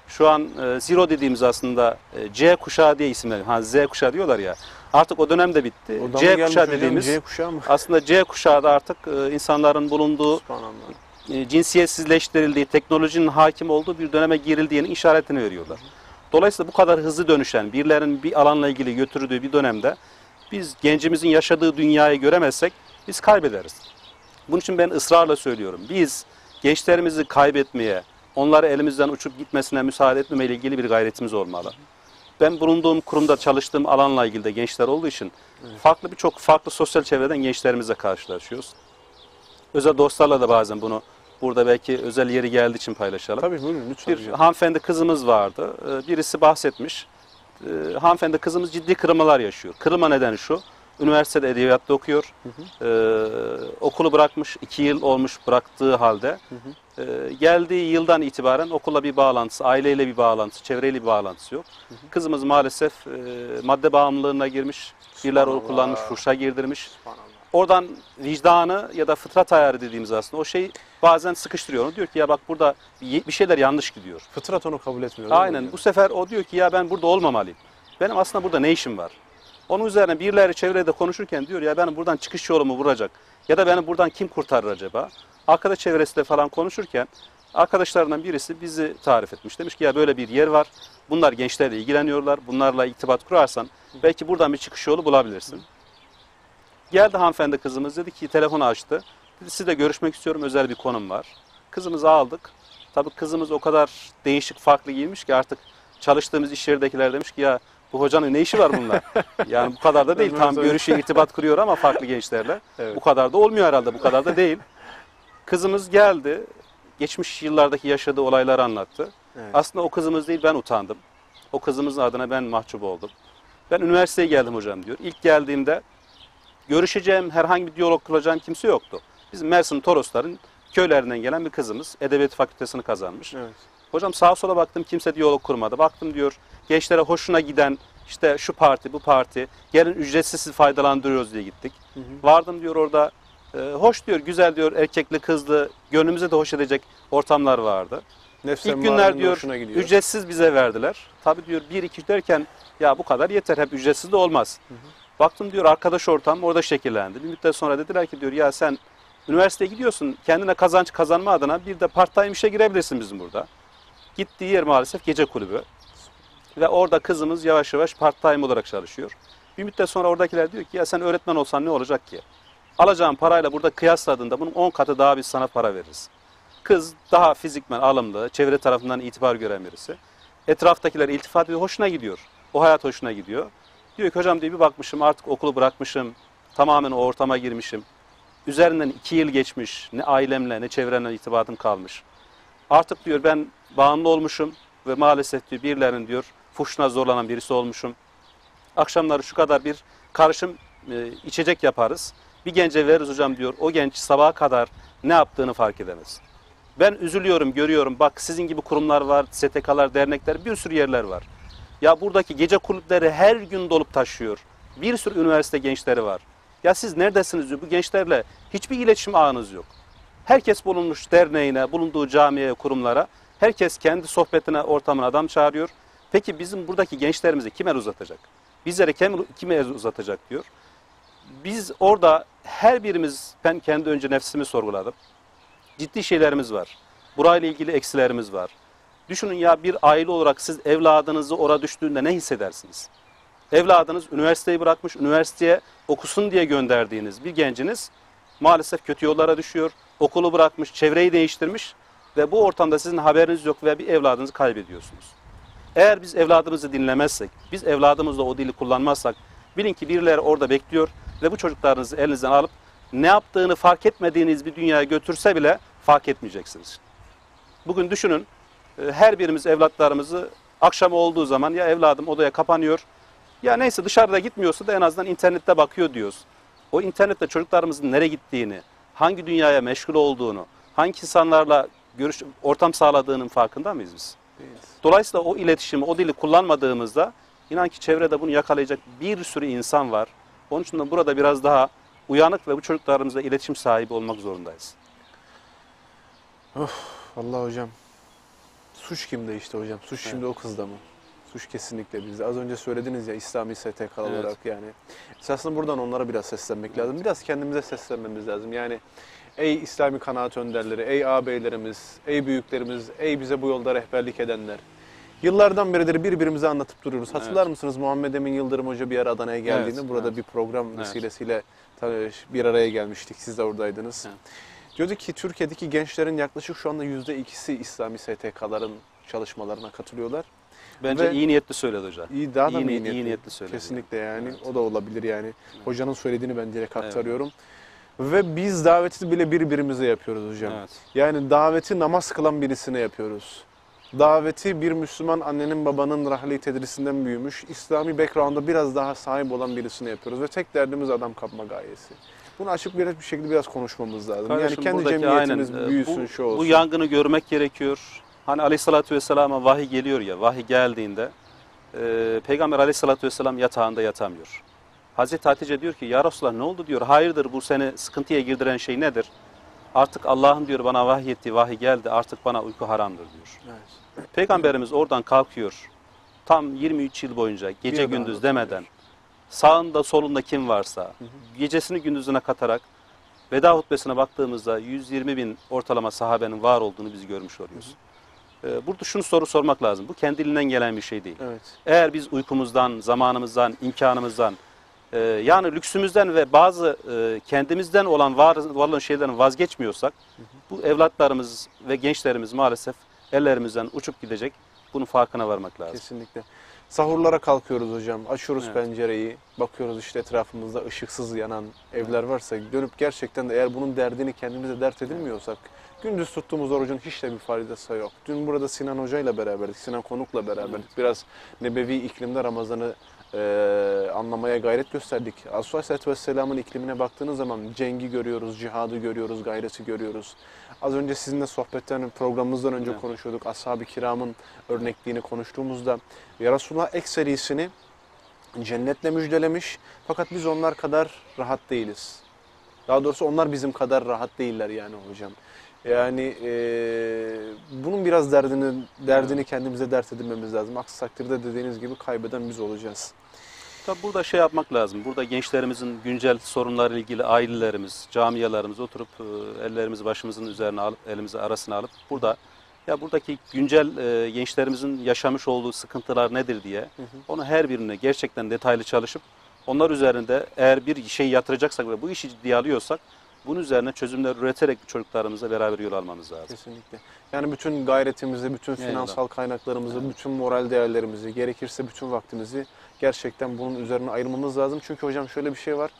Şu an Zero dediğimiz aslında C kuşağı diye isimler, Z kuşağı diyorlar ya. Artık o dönem de bitti. C kuşağı dediğimiz C kuşağı mı? aslında C kuşağı da artık insanların bulunduğu cinsiyetsizleştirildiği, teknolojinin hakim olduğu bir döneme girildiğinin işaretini veriyorlar. Dolayısıyla bu kadar hızlı dönüşen, birilerinin bir alanla ilgili götürdüğü bir dönemde biz gencimizin yaşadığı dünyayı göremezsek biz kaybederiz. Bunun için ben ısrarla söylüyorum. Biz gençlerimizi kaybetmeye, onları elimizden uçup gitmesine müsaade etmemeyle ilgili bir gayretimiz olmalı. Ben bulunduğum kurumda çalıştığım alanla ilgili de gençler olduğu için birçok farklı sosyal çevreden gençlerimizle karşılaşıyoruz. Özel dostlarla da bazen bunu burada belki özel yeri geldiği için paylaşalım. Tabii buyurun lütfen. Bir hanımefendi kızımız vardı. Birisi bahsetmiş. Hanımefendi kızımız ciddi kırılmalar yaşıyor. Kırılma nedeni şu. Üniversitede edebiyatta okuyor. Okulu bırakmış. 2 yıl olmuş bıraktığı halde. Geldiği yıldan itibaren okulla bir bağlantısı, aileyle bir bağlantısı, çevreyle bir bağlantısı yok. Kızımız maalesef madde bağımlılığına girmiş. Birileri onu kullanmış, fuhşa girdirmiş. Oradan vicdanı ya da fıtrat ayarı dediğimiz aslında o şey bazen sıkıştırıyor. Onu diyor ki ya bak burada bir şeyler yanlış gidiyor. Fıtrat onu kabul etmiyor. Aynen. Bu sefer o diyor ki ya ben burada olmamalıyım. Benim aslında burada ne işim var? Onun üzerine birileri çevrede konuşurken diyor ya benim buradan çıkış yolumu vuracak. Ya da beni buradan kim kurtarır acaba? Arkadaş çevresiyle falan konuşurken arkadaşlarından birisi bizi tarif etmiş. Demiş ki ya böyle bir yer var. Bunlar gençlerle ilgileniyorlar. Bunlarla irtibat kurarsan belki buradan bir çıkış yolu bulabilirsin. Geldi hanımefendi kızımız, dedi ki telefonu açtı. Dedi, sizle görüşmek istiyorum, özel bir konum var. Kızımızı aldık. Tabii kızımız o kadar değişik, farklı giymiş ki artık çalıştığımız iş yerindekiler demiş ki ya bu hocanın ne işi var bunlar? Yani bu kadar da değil. Tam görüşü, irtibat kuruyor ama farklı gençlerle. Evet. Bu kadar da olmuyor herhalde, bu kadar da değil. Kızımız geldi, geçmiş yıllardaki yaşadığı olayları anlattı. Evet. Aslında o kızımız değil, ben utandım. O kızımızın adına ben mahcup oldum. Ben üniversiteye geldim hocam diyor. İlk geldiğimde görüşeceğim, herhangi bir diyalog kuracağım kimse yoktu. Bizim Mersin Torosların köylerinden gelen bir kızımız. Edebiyat fakültesini kazanmış. Evet. Hocam sağa sola baktım, kimse diyalog kurmadı. Baktım diyor, gençlere hoşuna giden işte şu parti, bu parti, gelin ücretsiz sizi faydalandırıyoruz diye gittik. Vardım diyor orada, hoş diyor, güzel diyor, erkekli, kızlı, gönlümüze de hoş edecek ortamlar vardı. Nefsen İlk günler mağaranın diyor hoşuna gidiyor. ücretsiz bize verdiler. Tabii diyor 1-2 derken ya bu kadar yeter, hep ücretsiz de olmaz. Baktım diyor arkadaş ortam orada şekillendi. Bir müddet sonra dediler ki diyor ya sen üniversiteye gidiyorsun, kendine kazanç kazanma adına bir de part-time işe girebilirsin bizim burada. Gittiği yer maalesef gece kulübü. Ve orada kızımız yavaş yavaş part-time olarak çalışıyor. Bir müddet sonra oradakiler diyor ki ya sen öğretmen olsan ne olacak ki? Alacağın parayla burada kıyasladığında bunun 10 katı daha biz sana para veririz. Kız daha fizikmen alımlı, çevre tarafından itibar gören birisi. Etraftakiler iltifat ediyor, hoşuna gidiyor. O hayat hoşuna gidiyor. Diyor ki hocam diye bir bakmışım artık okulu bırakmışım. Tamamen o ortama girmişim. Üzerinden 2 yıl geçmiş. Ne ailemle ne çevremle irtibatım kalmış. Artık diyor ben bağımlı olmuşum ve maalesef diyor birilerinin diyor fuhşuna zorlanan birisi olmuşum. Akşamları şu kadar bir karışım içecek yaparız. Bir gence veririz hocam diyor. O genç sabaha kadar ne yaptığını fark edemez. Ben üzülüyorum, görüyorum. Bak sizin gibi kurumlar var, STK'lar, dernekler, bir sürü yerler var. Ya buradaki gece kulüpleri her gün dolup taşıyor. Bir sürü üniversite gençleri var. Ya siz neredesiniz diyor. Bu gençlerle hiçbir iletişim ağınız yok. Herkes bulunmuş derneğine, bulunduğu camiye, kurumlara. Herkes kendi sohbetine, ortamına adam çağırıyor. Peki bizim buradaki gençlerimizi kime uzatacak? Bizlere kime uzatacak diyor. Biz orada her birimiz, ben kendi önce nefsimi sorguladım. Ciddi şeylerimiz var. Burayla ilgili eksilerimiz var. Düşünün ya bir aile olarak siz evladınızı oraya düştüğünde ne hissedersiniz? Evladınız üniversiteyi bırakmış, üniversiteye okusun diye gönderdiğiniz bir genciniz maalesef kötü yollara düşüyor. Okulu bırakmış, çevreyi değiştirmiş ve bu ortamda sizin haberiniz yok ve bir evladınızı kaybediyorsunuz. Eğer biz evladımızı dinlemezsek, biz evladımızla o dili kullanmazsak bilin ki birileri orada bekliyor ve bu çocuklarınızı elinizden alıp ne yaptığını fark etmediğiniz bir dünyaya götürse bile fark etmeyeceksiniz. Bugün düşünün her birimiz evlatlarımızı akşam olduğu zaman ya evladım odaya kapanıyor ya neyse dışarıda gitmiyorsa da en azından internette bakıyor diyoruz. O internette çocuklarımızın nereye gittiğini, hangi dünyaya meşgul olduğunu, hangi insanlarla ortam sağladığının farkında mıyız biz? Dolayısıyla o iletişimi, o dili kullanmadığımızda inan ki çevrede bunu yakalayacak bir sürü insan var. Onun için de burada biraz daha uyanık ve bu çocuklarımızla iletişim sahibi olmak zorundayız. Allah hocam. Suç kimde işte hocam? Suç şimdi o kızda mı? Suç kesinlikle bizde. Az önce söylediniz ya İslami STK olarak yani. Esasında buradan onlara biraz seslenmek lazım. Biraz kendimize seslenmemiz lazım. Yani ey İslami kanaat önderleri, ey ağabeylerimiz, ey büyüklerimiz, ey bize bu yolda rehberlik edenler. Yıllardan beridir birbirimize anlatıp duruyoruz. Hatırlar mısınız Muhammed Emin Yıldırım Hoca bir ara Adana'ya geldiğinde burada bir program vesilesiyle bir araya gelmiştik. Siz de oradaydınız. Diyordu ki Türkiye'deki gençlerin yaklaşık şu anda %2'si İslami STK'ların çalışmalarına katılıyorlar. Bence iyi niyetli söyledi hocam. İyi, daha da iyi niyetli söyledi. Kesinlikle yani. O da olabilir yani. Hocanın söylediğini ben direkt aktarıyorum. Ve biz daveti bile birbirimize yapıyoruz hocam. Yani daveti namaz kılan birisine yapıyoruz. Daveti bir Müslüman annenin babanın rahli tedrisinden büyümüş, İslami background'a biraz daha sahip olan birisine yapıyoruz. Ve tek derdimiz adam kapma gayesi. Bunu açık bir şekilde biraz konuşmamız lazım. Kardeşim, yani kendi cemiyetimiz büyüsün, şu olsun. Bu yangını görmek gerekiyor. Hani Aleyhisselatü Vesselam'a vahiy geliyor ya, vahiy geldiğinde Peygamber Aleyhisselatü Vesselam yatağında yatamıyor. Hazreti Hatice diyor ki ya Resulallah ne oldu diyor, hayırdır bu seni sıkıntıya girdiren şey nedir? Artık Allah'ın diyor bana vahyettiği vahiy geldi, artık bana uyku haramdır diyor. Evet. Peygamberimiz oradan kalkıyor, tam 23 yıl boyunca gece gündüz demeden, sağında solunda kim varsa, gecesini gündüzüne katarak, veda hutbesine baktığımızda 120 bin ortalama sahabenin var olduğunu biz görmüş oluyoruz. Burada şunu sormak lazım, bu kendiliğinden gelen bir şey değil. Evet. Eğer biz uykumuzdan, zamanımızdan, imkanımızdan Yani lüksümüzden ve bazı kendimizden olan var şeylerden vazgeçmiyorsak bu evlatlarımız ve gençlerimiz maalesef ellerimizden uçup gidecek. Bunun farkına varmak lazım. Kesinlikle. Sahurlara kalkıyoruz hocam. Açıyoruz Evet. pencereyi. Bakıyoruz işte etrafımızda ışıksız yanan evler varsa dönüp gerçekten de eğer bunun derdini kendimize dert edinmiyorsak gündüz tuttuğumuz orucun hiç de bir faydası yok. Dün burada Sinan Hoca ile beraberdik. Sinan Konuk'la beraberdik. Biraz nebevi iklimde Ramazan'ı anlamaya gayret gösterdik. Aleyhisselatü Vesselam'ın iklimine baktığınız zaman cengi görüyoruz, cihadı görüyoruz, gayreti görüyoruz. Az önce sizinle sohbetten, programımızdan önce konuşuyorduk. Ashab-ı kiramın örnekliğini konuştuğumuzda ya Resulullah ekserisini cennetle müjdelemiş. Fakat biz onlar kadar rahat değiliz. Daha doğrusu onlar bizim kadar rahat değiller yani hocam. Yani bunun biraz derdini kendimize dert edinmemiz lazım. Aksi takdirde dediğiniz gibi kaybeden biz olacağız. Tabii burada şey yapmak lazım. Burada gençlerimizin güncel sorunlarla ilgili ailelerimiz, camialarımız oturup ellerimizi başımızın üzerine alıp, elimizi arasına alıp burada ya buradaki güncel gençlerimizin yaşamış olduğu sıkıntılar nedir diye onu her birine gerçekten detaylı çalışıp onlar üzerinde eğer bir şey yatıracaksak ve bu işi ciddiye alıyorsak bunun üzerine çözümler üreterek çocuklarımızla beraber yol almamız lazım. Kesinlikle. Yani bütün gayretimizi, bütün finansal kaynaklarımızı, bütün moral değerlerimizi, gerekirse bütün vaktimizi gerçekten bunun üzerine ayırmamız lazım. Çünkü hocam şöyle bir şey var.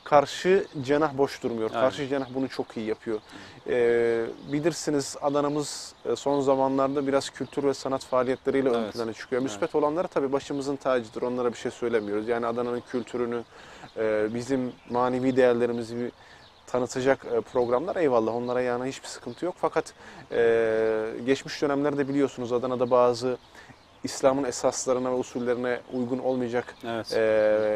Karşı cenah boş durmuyor. Aynen. Karşı cenah bunu çok iyi yapıyor. Bilirsiniz Adana'mız son zamanlarda biraz kültür ve sanat faaliyetleriyle ön plana çıkıyor. Müspet olanları tabii başımızın tacıdır. Onlara bir şey söylemiyoruz. Yani Adana'nın kültürünü, bizim manevi değerlerimizi tanıtacak programlar eyvallah. Onlara yani hiçbir sıkıntı yok. Fakat geçmiş dönemlerde biliyorsunuz Adana'da bazı İslam'ın esaslarına ve usullerine uygun olmayacak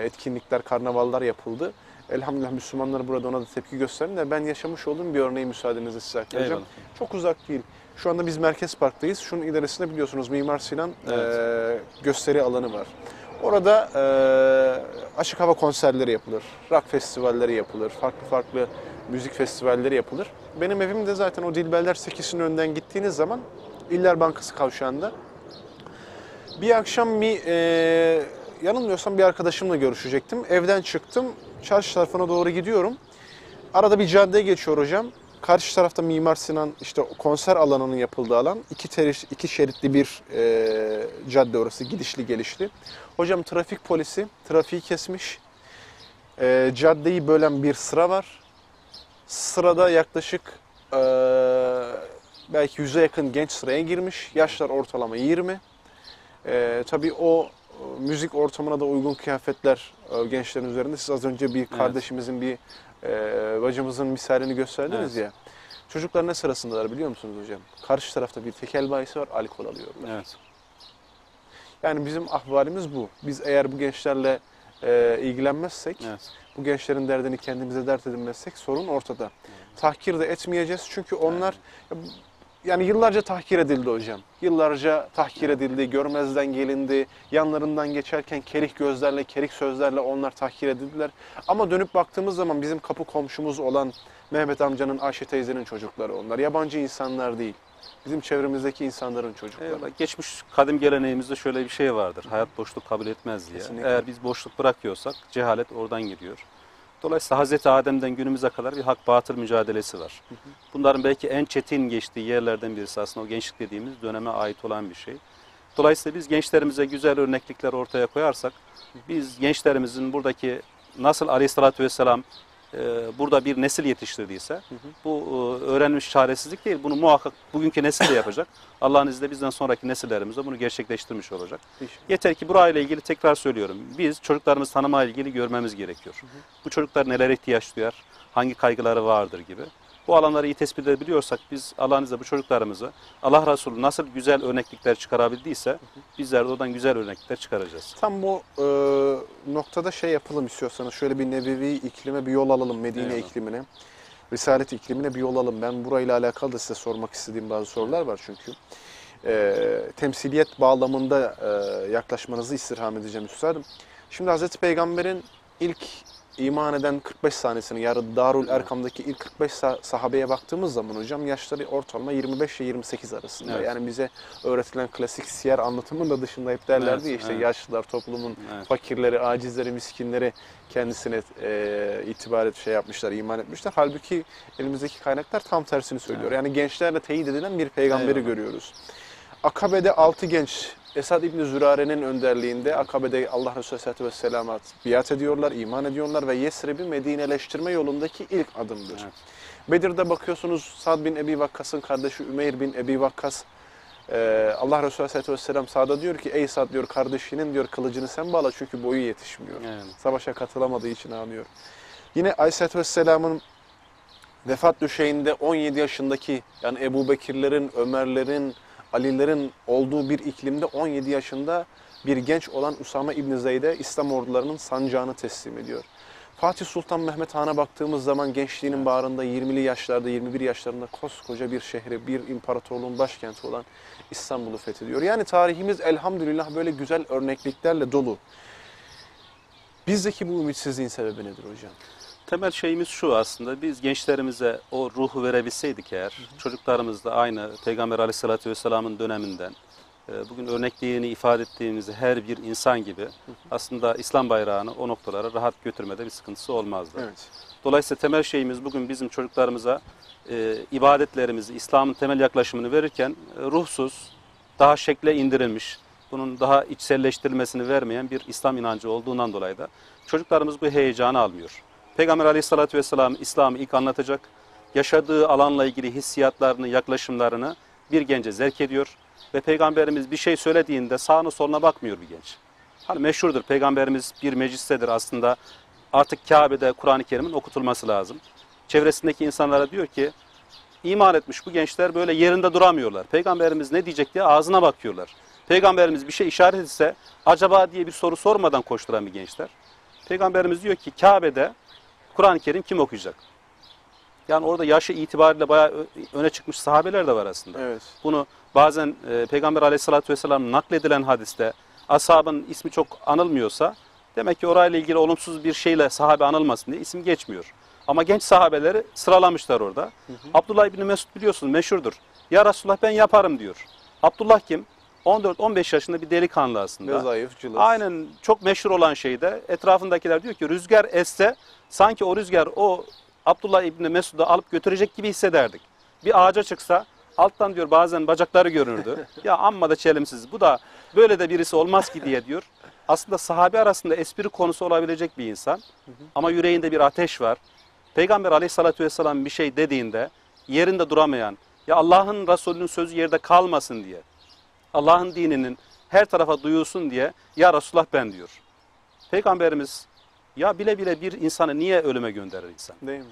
etkinlikler, karnavallar yapıldı. Elhamdülillah Müslümanlar burada ona da tepki gösterdi de ben yaşamış olduğum bir örneği müsaadenizle size aktaracağım. Çok uzak değil. Şu anda biz Merkez Park'tayız. Şunun ilerisinde biliyorsunuz Mimar Sinan gösteri alanı var. Orada açık hava konserleri yapılır, rock festivalleri yapılır, farklı müzik festivalleri yapılır. Benim evim de zaten o Dilberler Sekisi'nin önden gittiğiniz zaman İller Bankası kavşağında. Bir akşam yanılmıyorsam bir arkadaşımla görüşecektim. Evden çıktım, çarşı tarafına doğru gidiyorum. Arada bir cadde geçiyor hocam. Karşı tarafta Mimar Sinan işte konser alanının yapıldığı alan. İki şeritli bir cadde orası, gidişli gelişli. Hocam trafik polisi trafiği kesmiş. Caddeyi bölen bir sıra var. Sırada yaklaşık belki 100'e yakın genç sıraya girmiş. Yaşlar ortalama 20. Tabii o müzik ortamına da uygun kıyafetler gençlerin üzerinde. Siz az önce bir kardeşimizin, bir bacımızın misalini gösterdiniz ya. Çocuklar ne sırasındalar biliyor musunuz hocam? Karşı tarafta bir tekel bayisi var, alkol alıyorlar. Evet. Yani bizim ahvalimiz bu. Biz eğer bu gençlerle ilgilenmezsek, bu gençlerin derdini kendimize dert edinmezsek sorun ortada. Tahkir de etmeyeceğiz çünkü onlar... Yani yıllarca tahkir edildi hocam. Yıllarca tahkir edildi, görmezden gelindi. Yanlarından geçerken kerik gözlerle, kerik sözlerle onlar tahkir edildiler. Ama dönüp baktığımız zaman bizim kapı komşumuz olan Mehmet amcanın, Ayşe teyzenin çocukları onlar. Yabancı insanlar değil. Bizim çevremizdeki insanların çocukları. Eyvallah. Geçmiş kadim geleneğimizde şöyle bir şey vardır. Hayat boşluk kabul etmez diye. Kesinlikle. Eğer biz boşluk bırakıyorsak cehalet oradan geliyor. Dolayısıyla Hazreti Adem'den günümüze kadar bir hak-batıl mücadelesi var. Bunların belki en çetin geçtiği yerlerden birisi aslında o gençlik dediğimiz döneme ait olan bir şey. Dolayısıyla biz gençlerimize güzel örneklikler ortaya koyarsak, biz gençlerimizin buradaki nasıl Aleyhisselatü Vesselam burada bir nesil yetiştirdiyse, bu öğrenmiş çaresizlik değil, bunu muhakkak bugünkü nesil de yapacak. Allah'ın izniyle bizden sonraki nesillerimiz de bunu gerçekleştirmiş olacak. Yeter ki burayla ilgili tekrar söylüyorum, biz çocuklarımızı tanımayla ilgili görmemiz gerekiyor. Bu çocuklar nelere ihtiyaç duyar, hangi kaygıları vardır gibi. Bu alanları iyi tespit edebiliyorsak biz Allah'ın izniyle bu çocuklarımızı Allah Resulü nasıl güzel örneklikler çıkarabildiyse bizler de oradan güzel örneklikler çıkaracağız. Tam bu noktada şey yapalım istiyorsanız şöyle bir nebevi iklime bir yol alalım, Medine iklimine. Risalet iklimine bir yol alalım. Ben burayla alakalı da size sormak istediğim bazı sorular var çünkü. Temsiliyet bağlamında yaklaşmanızı istirham edeceğim üstadım. Şimdi Hazreti Peygamber'in ilk iman eden 45 tanesini, yarı Darul Erkam'daki ilk 45 sahabeye baktığımız zaman hocam yaşları ortalama 25 ile 28 arasında. Evet. Yani bize öğretilen klasik siyer anlatımının da dışında hep derlerdi ya Evet, işte evet. yaşlılar, toplumun Evet. fakirleri, acizleri, miskinleri kendisine itibar yapmışlar, iman etmişler. Halbuki elimizdeki kaynaklar tam tersini söylüyor. Yani gençlerle teyit edilen bir peygamberi Eyvallah. görüyoruz. Akabe'de 6 genç Esad İbni Zürare'nin önderliğinde Akabe'de Allah Resulü Aleyhisselatü Vesselam'a biat ediyorlar, iman ediyorlar ve Yesrib'i Medineleştirme yolundaki ilk adımdır. Evet. Bedir'de bakıyorsunuz Sa'd bin Ebi Vakkas'ın kardeşi Ümeyr bin Ebi Vakkas Allah Resulü Aleyhisselatü Vesselam Sa'd'a diyor ki ey Sa'd diyor kardeşinin diyor kılıcını sen bağla çünkü boyu yetişmiyor. Evet. Savaşa katılamadığı için ağlıyor. Yine Aleyhisselatü Vesselam'ın vefat döşeğinde 17 yaşındaki yani Ebu Bekirlerin, Ömerlerin, Alilerin olduğu bir iklimde 17 yaşında bir genç olan Usame İbni Zeyd'e İslam ordularının sancağını teslim ediyor. Fatih Sultan Mehmet Han'a baktığımız zaman gençliğinin bağrında 20'li yaşlarda, 21 yaşlarında koskoca bir şehri, bir imparatorluğun başkenti olan İstanbul'u fethediyor. Yani tarihimiz elhamdülillah böyle güzel örnekliklerle dolu. Bizdeki bu ümitsizliğin sebebi nedir hocam? Temel şeyimiz şu aslında, biz gençlerimize o ruhu verebilseydik eğer, çocuklarımız da aynı Peygamber Aleyhisselatü Vesselam'ın döneminden, bugün örnekliğini ifade ettiğimiz her bir insan gibi aslında İslam bayrağını o noktalara rahat götürmede bir sıkıntısı olmazdı. Evet. Dolayısıyla temel şeyimiz bugün bizim çocuklarımıza ibadetlerimizi, İslam'ın temel yaklaşımını verirken ruhsuz, daha şekle indirilmiş, bunun daha içselleştirilmesini vermeyen bir İslam inancı olduğundan dolayı da çocuklarımız bu heyecanı almıyor. Peygamber Aleyhisselatü Vesselam İslam'ı ilk anlatacak, yaşadığı alanla ilgili hissiyatlarını, yaklaşımlarını bir gence zerk ediyor ve Peygamberimiz bir şey söylediğinde sağına soluna bakmıyor bir genç. Hani meşhurdur, Peygamberimiz bir meclistedir aslında, artık Kabe'de Kur'an-ı Kerim'in okutulması lazım. Çevresindeki insanlara diyor ki, iman etmiş bu gençler böyle yerinde duramıyorlar. Peygamberimiz ne diyecek diye ağzına bakıyorlar. Peygamberimiz bir şey işaret etse acaba diye bir soru sormadan koşturan bir gençler. Peygamberimiz diyor ki Kabe'de Kur'an-ı Kerim kim okuyacak? Yani orada yaşı itibariyle bayağı öne çıkmış sahabeler de var aslında. Evet. Bunu bazen Peygamber Aleyhisselatü Vesselam nakledilen hadiste ashabın ismi çok anılmıyorsa demek ki orayla ilgili olumsuz bir şeyle sahabe anılmasın diye isim geçmiyor. Ama genç sahabeleri sıralamışlar orada. Abdullah İbni Mesud biliyorsunuz meşhurdur. Ya Resulullah ben yaparım diyor. Abdullah kim? 14-15 yaşında bir delikanlı aslında. Ve zayıf, cılız. Aynen, çok meşhur olan şey de etrafındakiler diyor ki rüzgar esse sanki o rüzgar o Abdullah İbni Mesud'u alıp götürecek gibi hissederdik. Bir ağaca çıksa alttan diyor bazen bacakları görünürdü. Ya amma da çelimsiz, bu da böyle de birisi olmaz ki diye diyor. Aslında sahabe arasında espri konusu olabilecek bir insan. Ama yüreğinde bir ateş var. Peygamber Aleyhisselatü Vesselam bir şey dediğinde yerinde duramayan, ya Allah'ın Resulü'nün sözü yerde kalmasın diye, Allah'ın dininin her tarafa duyulsun diye ya Resulullah ben diyor. Peygamberimiz ya bile bile bir insanı niye ölüme gönderir insan? Değil mi?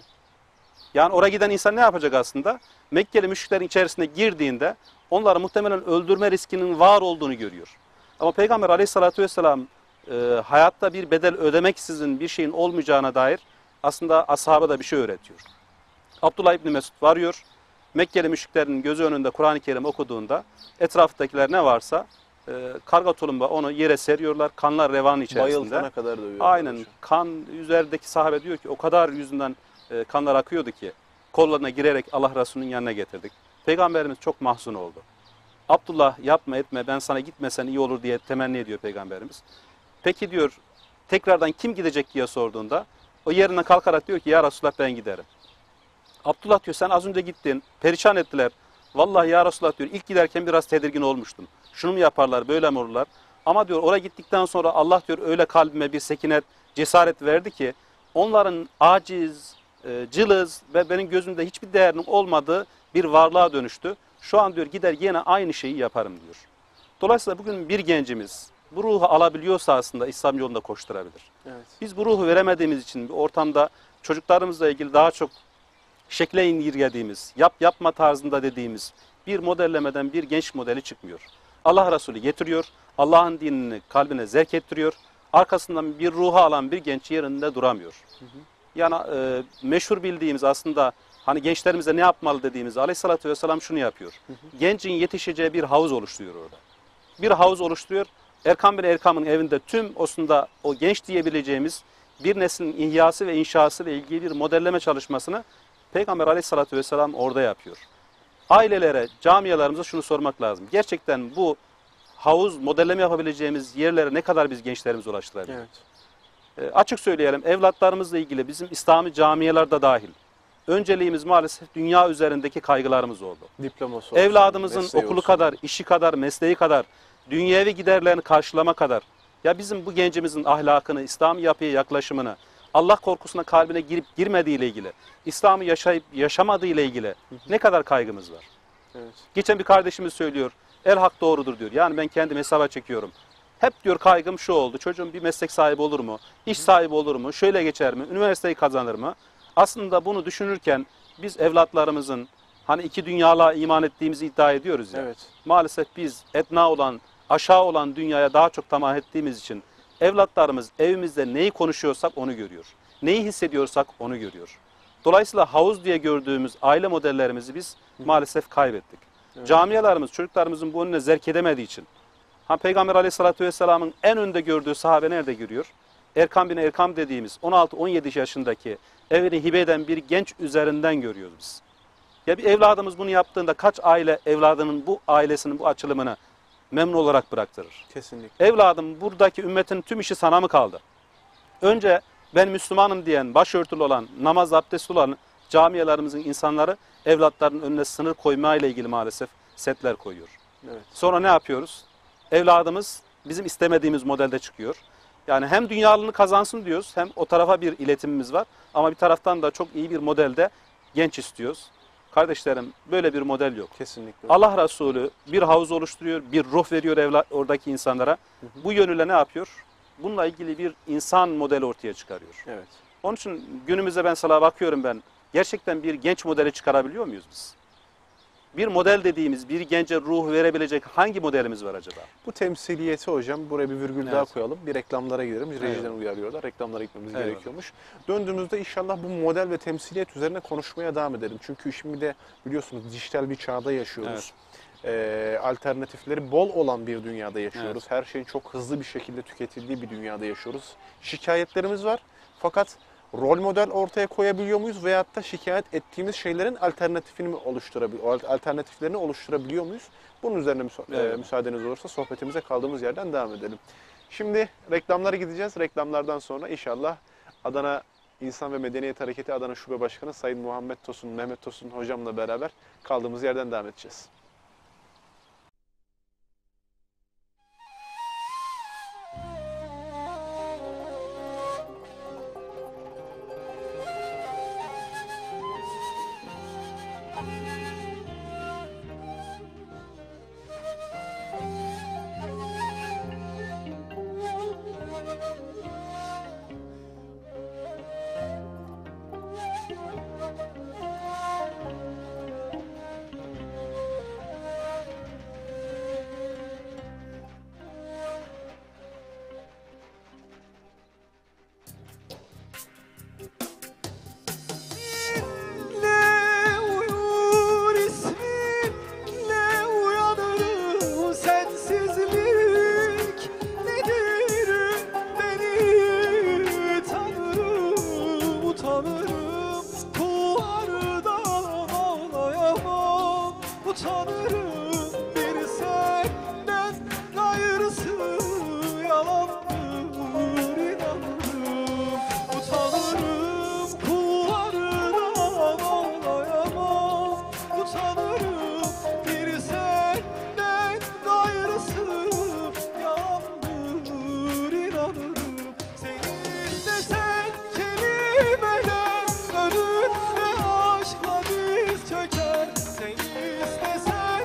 Yani oraya giden insan ne yapacak aslında? Mekkeli müşriklerin içerisine girdiğinde onları muhtemelen öldürme riskinin var olduğunu görüyor. Ama Peygamber Aleyhisselatü Vesselam hayatta bir bedel ödemeksizin bir şeyin olmayacağına dair aslında ashaba da bir şey öğretiyor. Abdullah İbni Mesud varıyor. Mekkeli müşriklerin gözü önünde Kur'an-ı Kerim okuduğunda etraftakiler ne varsa karga tulumba onu yere seriyorlar. Kanlar revan içerisinde. Bayıltana kadar dövüyorlar. Aynen. hocam. Kan üzerindeki sahabe diyor ki o kadar yüzünden kanlar akıyordu ki kollarına girerek Allah Resulü'nün yanına getirdik. Peygamberimiz çok mahzun oldu. Abdullah yapma etme ben sana gitmesen iyi olur diye temenni ediyor Peygamberimiz. Peki diyor tekrardan kim gidecek diye sorduğunda o yerinden kalkarak diyor ki ya Resulullah ben giderim. Abdullah diyor sen az önce gittin, perişan ettiler. Vallahi ya Resulullah diyor ilk giderken biraz tedirgin olmuştum. Şunu mu yaparlar, böyle mi olurlar? Ama diyor oraya gittikten sonra Allah diyor öyle kalbime bir sekinet, cesaret verdi ki onların aciz, cılız ve benim gözümde hiçbir değerinin olmadığı bir varlığa dönüştü. Şu an diyor gider yine aynı şeyi yaparım diyor. Dolayısıyla bugün bir gencimiz bu ruhu alabiliyorsa aslında İslam yolunda koşturabilir. Evet. Biz bu ruhu veremediğimiz için bir ortamda çocuklarımızla ilgili daha çok şekle indirgediğimiz, yapma tarzında dediğimiz bir modellemeden bir genç modeli çıkmıyor. Allah Resulü getiriyor, Allah'ın dinini kalbine zerk ettiriyor, arkasından bir ruha alan bir genç yerinde duramıyor. Yani meşhur bildiğimiz aslında hani gençlerimize ne yapmalı dediğimiz Aleyhisselatü Vesselam şunu yapıyor. Gencin yetişeceği bir havuz oluşturuyor orada. Bir havuz oluşturuyor. Erkam bin Erkam'ın evinde tüm aslında o genç diyebileceğimiz bir neslin ihyası ve inşası ile ilgili bir modelleme çalışmasını Peygamber Aleyhisselatü Vesselam orada yapıyor. Ailelere, camialarımıza şunu sormak lazım. Gerçekten bu havuz modelleme yapabileceğimiz yerlere ne kadar biz gençlerimizi ulaştırabiliriz? Evet. Açık söyleyelim, evlatlarımızla ilgili bizim İslami camialar da dahil. Önceliğimiz maalesef dünya üzerindeki kaygılarımız oldu. Diploması olsun, Evladımızın mesleği okulu olsun. kadar, işi kadar, mesleği kadar, dünyevi giderlerini karşılama kadar, ya bizim bu gencimizin ahlakını, İslami yapıya yaklaşımını, Allah korkusuna kalbine girip girmediği ile ilgili, İslam'ı yaşayıp yaşamadığı ile ilgili ne kadar kaygımız var. Evet. Geçen bir kardeşimiz söylüyor, el hak doğrudur diyor. Yani ben kendim hesaba çekiyorum. Hep diyor kaygım şu oldu, çocuğum bir meslek sahibi olur mu, iş sahibi olur mu, şöyle geçer mi, üniversiteyi kazanır mı? Aslında bunu düşünürken biz evlatlarımızın hani iki dünyalığa iman ettiğimizi iddia ediyoruz ya. Evet. Maalesef biz etna olan, aşağı olan dünyaya daha çok tamah ettiğimiz için evlatlarımız evimizde neyi konuşuyorsak onu görüyor. Neyi hissediyorsak onu görüyor. Dolayısıyla havuz diye gördüğümüz aile modellerimizi biz maalesef kaybettik. Evet. Camialarımız çocuklarımızın bu önüne zerk edemediği için. Peygamber Aleyhisselatü Vesselam'ın en önde gördüğü sahabe nerede görüyor? Erkam bin Erkam dediğimiz 16-17 yaşındaki evini hibe eden bir genç üzerinden görüyoruz biz. Ya bir evladımız bunu yaptığında kaç aile evladının bu ailesinin bu açılımını memnun olarak bıraktırır? Kesinlikle. Evladım buradaki ümmetin tüm işi sana mı kaldı? Önce ben Müslümanım diyen, başörtülü olan, namaz abdestli olan camialarımızın insanları evlatlarının önüne sınır koyma ile ilgili maalesef setler koyuyor. Evet. Sonra ne yapıyoruz? Evladımız bizim istemediğimiz modelde çıkıyor. Yani hem dünyalığını kazansın diyoruz, hem o tarafa bir iletimimiz var. Ama bir taraftan da çok iyi bir modelde genç istiyoruz. Kardeşlerim, böyle bir model yok. Kesinlikle. Allah Resulü bir havuz oluşturuyor, bir ruh veriyor oradaki insanlara. Bu yönüyle ne yapıyor? Bununla ilgili bir insan modeli ortaya çıkarıyor. Evet. Onun için günümüze ben sana bakıyorum ben. Gerçekten bir genç modeli çıkarabiliyor muyuz biz? Bir model dediğimiz, bir gence ruh verebilecek hangi modelimiz var acaba? Bu temsiliyeti hocam, buraya bir virgül daha Evet. koyalım. Bir reklamlara girelim. Rejiden Eyvallah. uyarıyorlar. Reklamlara gitmemiz Eyvallah. gerekiyormuş. Döndüğümüzde inşallah bu model ve temsiliyet üzerine konuşmaya devam edelim. Çünkü şimdi de biliyorsunuz dijital bir çağda yaşıyoruz. Alternatifleri bol olan bir dünyada yaşıyoruz. Her şeyin çok hızlı bir şekilde tüketildiği bir dünyada yaşıyoruz. Şikayetlerimiz var. Fakat rol model ortaya koyabiliyor muyuz veyahut da şikayet ettiğimiz şeylerin alternatiflerini oluşturabiliyor muyuz? Bunun üzerine müsaadeniz olursa sohbetimize kaldığımız yerden devam edelim. Şimdi reklamlara gideceğiz. Reklamlardan sonra inşallah Adana İnsan ve Medeniyet Hareketi Adana Şube Başkanı Sayın Mehmet Tosun hocamla beraber kaldığımız yerden devam edeceğiz. Seni istesen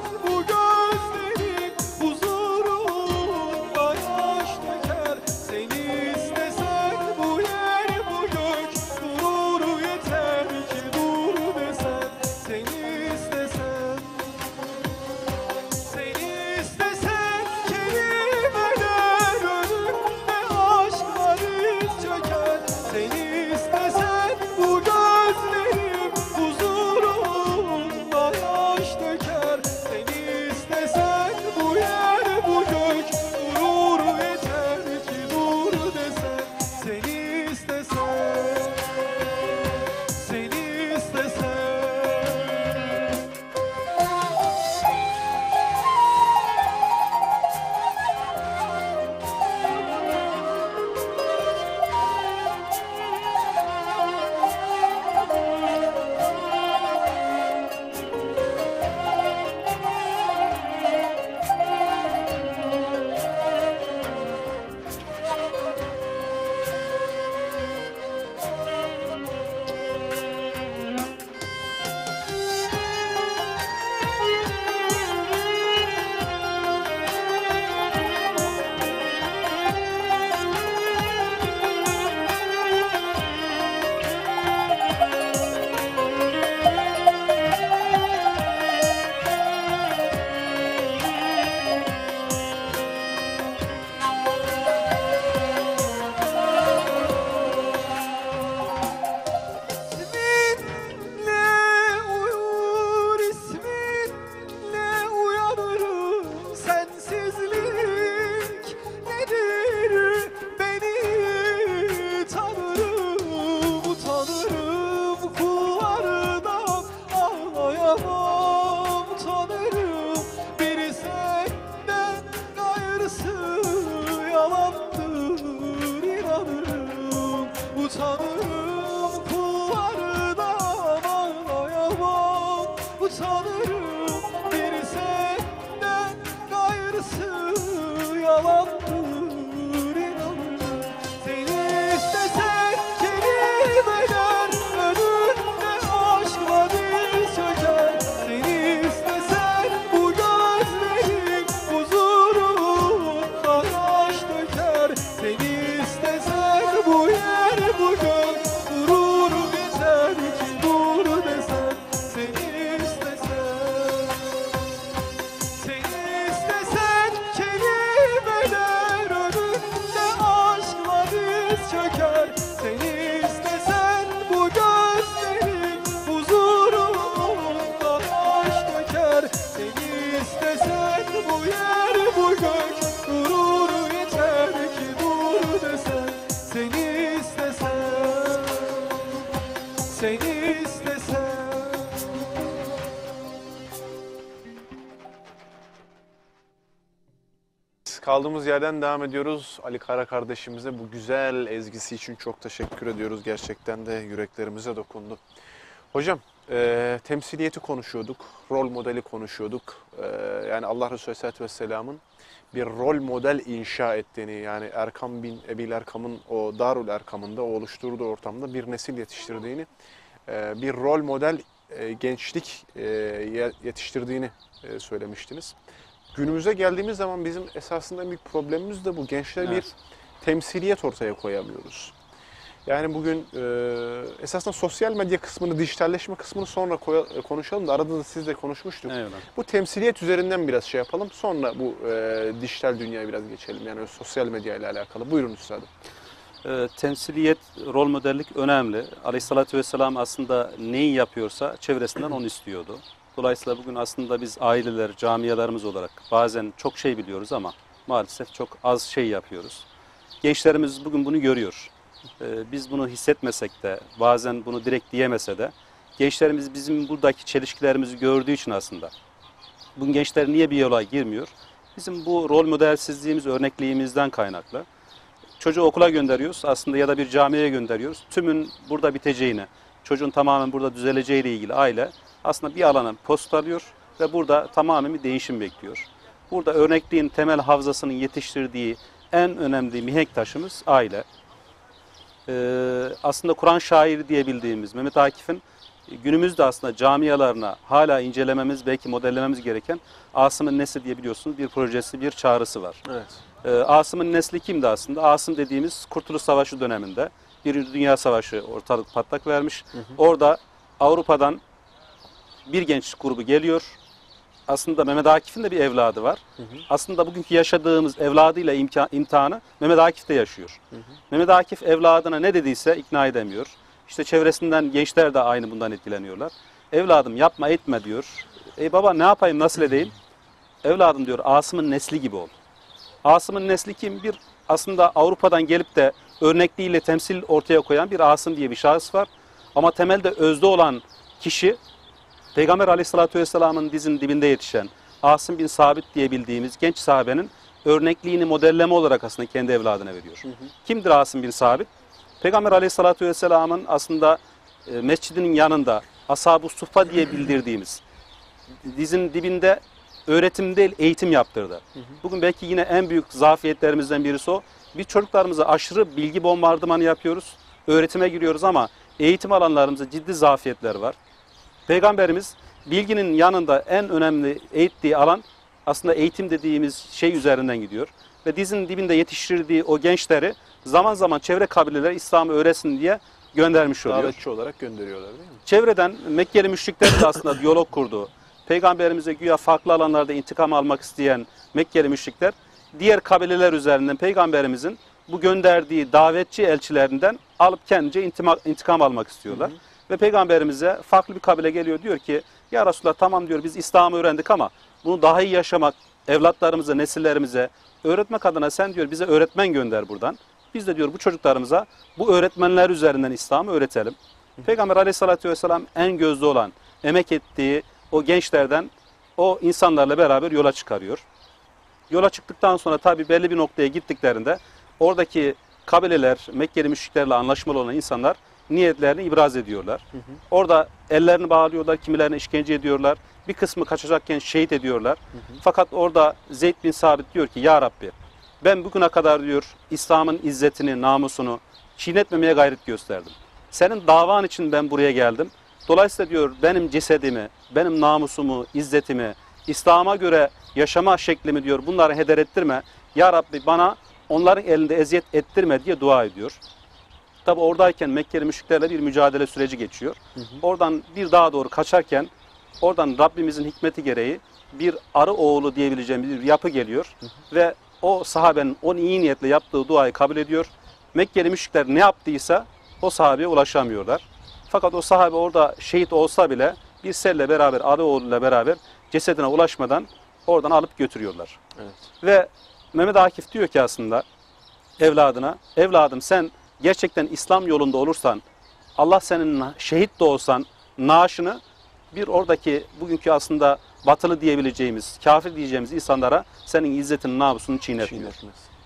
Kaldığımız yerden devam ediyoruz. Ali Kara kardeşimize bu güzel ezgisi için çok teşekkür ediyoruz. Gerçekten de yüreklerimize dokundu. Hocam temsiliyeti konuşuyorduk, rol modeli konuşuyorduk. Yani Allah Resulü Aleyhisselatü Vesselam'ın bir rol model inşa ettiğini, yani Erkam bin Ebil Erkam'ın o Darul Erkam'ında, o oluşturduğu ortamda bir nesil yetiştirdiğini, bir rol model gençlik yetiştirdiğini söylemiştiniz. Günümüze geldiğimiz zaman bizim esasında bir problemimiz de bu. Gençler bir temsiliyet ortaya koyamıyoruz. Yani bugün esasında sosyal medya kısmını, dijitalleşme kısmını sonra konuşalım da arada da sizle konuşmuştuk. Eyvallah. Bu temsiliyet üzerinden biraz şey yapalım. Sonra bu dijital dünyaya biraz geçelim. Yani sosyal medya ile alakalı. Buyurun üstadım. Temsiliyet, rol modellik önemli. Aleyhissalatü vesselam aslında neyi yapıyorsa çevresinden onu istiyordu. Dolayısıyla bugün aslında biz aileler, camialarımız olarak bazen çok şey biliyoruz ama maalesef çok az şey yapıyoruz. Gençlerimiz bugün bunu görüyor. Biz bunu hissetmesek de, bazen bunu direkt diyemese de, gençlerimiz bizim buradaki çelişkilerimizi gördüğü için aslında. Bugün gençler niye bir yola girmiyor? Bizim bu rol modelsizliğimiz, örnekliğimizden kaynaklı. Çocuğu okula gönderiyoruz aslında ya da bir camiye gönderiyoruz. Tümün burada biteceğini, çocuğun tamamen burada düzeleceğiyle ilgili aile aslında bir alana post alıyor ve burada tamamen bir değişim bekliyor. Burada örnekliğin temel havzasının yetiştirdiği en önemli mihenk taşımız aile. Aslında Kur'an şairi diyebildiğimiz Mehmet Akif'in günümüzde aslında camialarına hala incelememiz, belki modellememiz gereken Asım'ın Nesli diye biliyorsunuz bir projesi, bir çağrısı var. Evet. Asım'ın Nesli kimdi aslında? Asım dediğimiz Kurtuluş Savaşı döneminde bir Dünya Savaşı ortalık patlak vermiş. Orada Avrupa'dan bir genç grubu geliyor. Aslında Mehmet Akif'in de bir evladı var. Aslında bugünkü yaşadığımız evladıyla imtihanı Mehmet Akif de yaşıyor. Mehmet Akif evladına ne dediyse ikna edemiyor. İşte çevresinden gençler de aynı bundan etkileniyorlar. Evladım yapma etme diyor. Baba ne yapayım, nasıl edeyim? Evladım diyor, Asım'ın nesli gibi ol. Asım'ın nesli kim? Bir aslında Avrupa'dan gelip de örnekliğiyle temsil ortaya koyan bir Asım diye bir şahıs var. Ama temelde özde olan kişi Peygamber Aleyhisselatü Vesselam'ın dizinin dibinde yetişen Asım bin Sabit diye bildiğimiz genç sahabenin örnekliğini modelleme olarak aslında kendi evladına veriyor. Kimdir Asım bin Sabit? Peygamber Aleyhisselatü Vesselam'ın aslında mescidinin yanında Ashab-ı Suffa diye bildirdiğimiz dizinin dibinde öğretim değil eğitim yaptırdı. Bugün belki yine en büyük zafiyetlerimizden birisi o. Biz çocuklarımıza aşırı bilgi bombardımanı yapıyoruz. Öğretime giriyoruz ama eğitim alanlarımızda ciddi zafiyetler var. Peygamberimiz bilginin yanında en önemli eğittiği alan aslında eğitim dediğimiz şey üzerinden gidiyor. Ve dizinin dibinde yetiştirdiği o gençleri zaman zaman çevre kabileler İslam'ı öğretsin diye göndermiş oluyor. Davetçi olarak gönderiyorlar değil mi? Çevreden Mekkeli müşrikler de aslında diyalog kurdu. Peygamberimize güya farklı alanlarda intikam almak isteyen Mekkeli müşrikler diğer kabileler üzerinden Peygamberimizin bu gönderdiği davetçi elçilerinden alıp kendince intikam almak istiyorlar. Ve Peygamberimize farklı bir kabile geliyor, diyor ki ya Resulallah tamam diyor, biz İslam'ı öğrendik ama bunu daha iyi yaşamak, evlatlarımıza, nesillerimize öğretmek adına sen diyor bize öğretmen gönder buradan. Biz de diyor bu çocuklarımıza bu öğretmenler üzerinden İslam'ı öğretelim. Peygamber Aleyhisselatü Vesselam en gözde olan, emek ettiği o gençlerden o insanlarla beraber yola çıkarıyor. Yola çıktıktan sonra tabi belli bir noktaya gittiklerinde oradaki kabileler, Mekkeli müşriklerle anlaşmalı olan insanlar niyetlerini ibraz ediyorlar. Orada ellerini bağlıyorlar, kimilerine işkence ediyorlar. Bir kısmı kaçacakken şehit ediyorlar. Fakat orada Zeyd bin Sabit diyor ki ya Rabbi ben bugüne kadar diyor İslam'ın izzetini, namusunu çiğnetmemeye gayret gösterdim. Senin davan için ben buraya geldim. Dolayısıyla diyor benim cesedimi, benim namusumu, izzetimi, İslam'a göre yaşama şeklimi diyor bunları heder ettirme. Ya Rabbi bana onların elinde eziyet ettirme diye dua ediyor. Tabi oradayken Mekkeli müşriklerle bir mücadele süreci geçiyor. Oradan bir daha doğru kaçarken oradan Rabbimizin hikmeti gereği bir arı oğlu diyebileceğim bir yapı geliyor. Ve o sahabenin o iyi niyetle yaptığı duayı kabul ediyor. Mekkeli müşrikler ne yaptıysa o sahabeye ulaşamıyorlar. Fakat o sahabe orada şehit olsa bile bir selle beraber, arı oğluyla beraber cesedine ulaşmadan oradan alıp götürüyorlar. Evet. Ve Mehmet Akif diyor ki aslında evladına, evladım sen gerçekten İslam yolunda olursan, Allah senin şehit de olsan naaşını bir oradaki bugünkü aslında batılı diyebileceğimiz, kafir diyeceğimiz insanlara senin izzetini, namusunu çiğnetmiyor.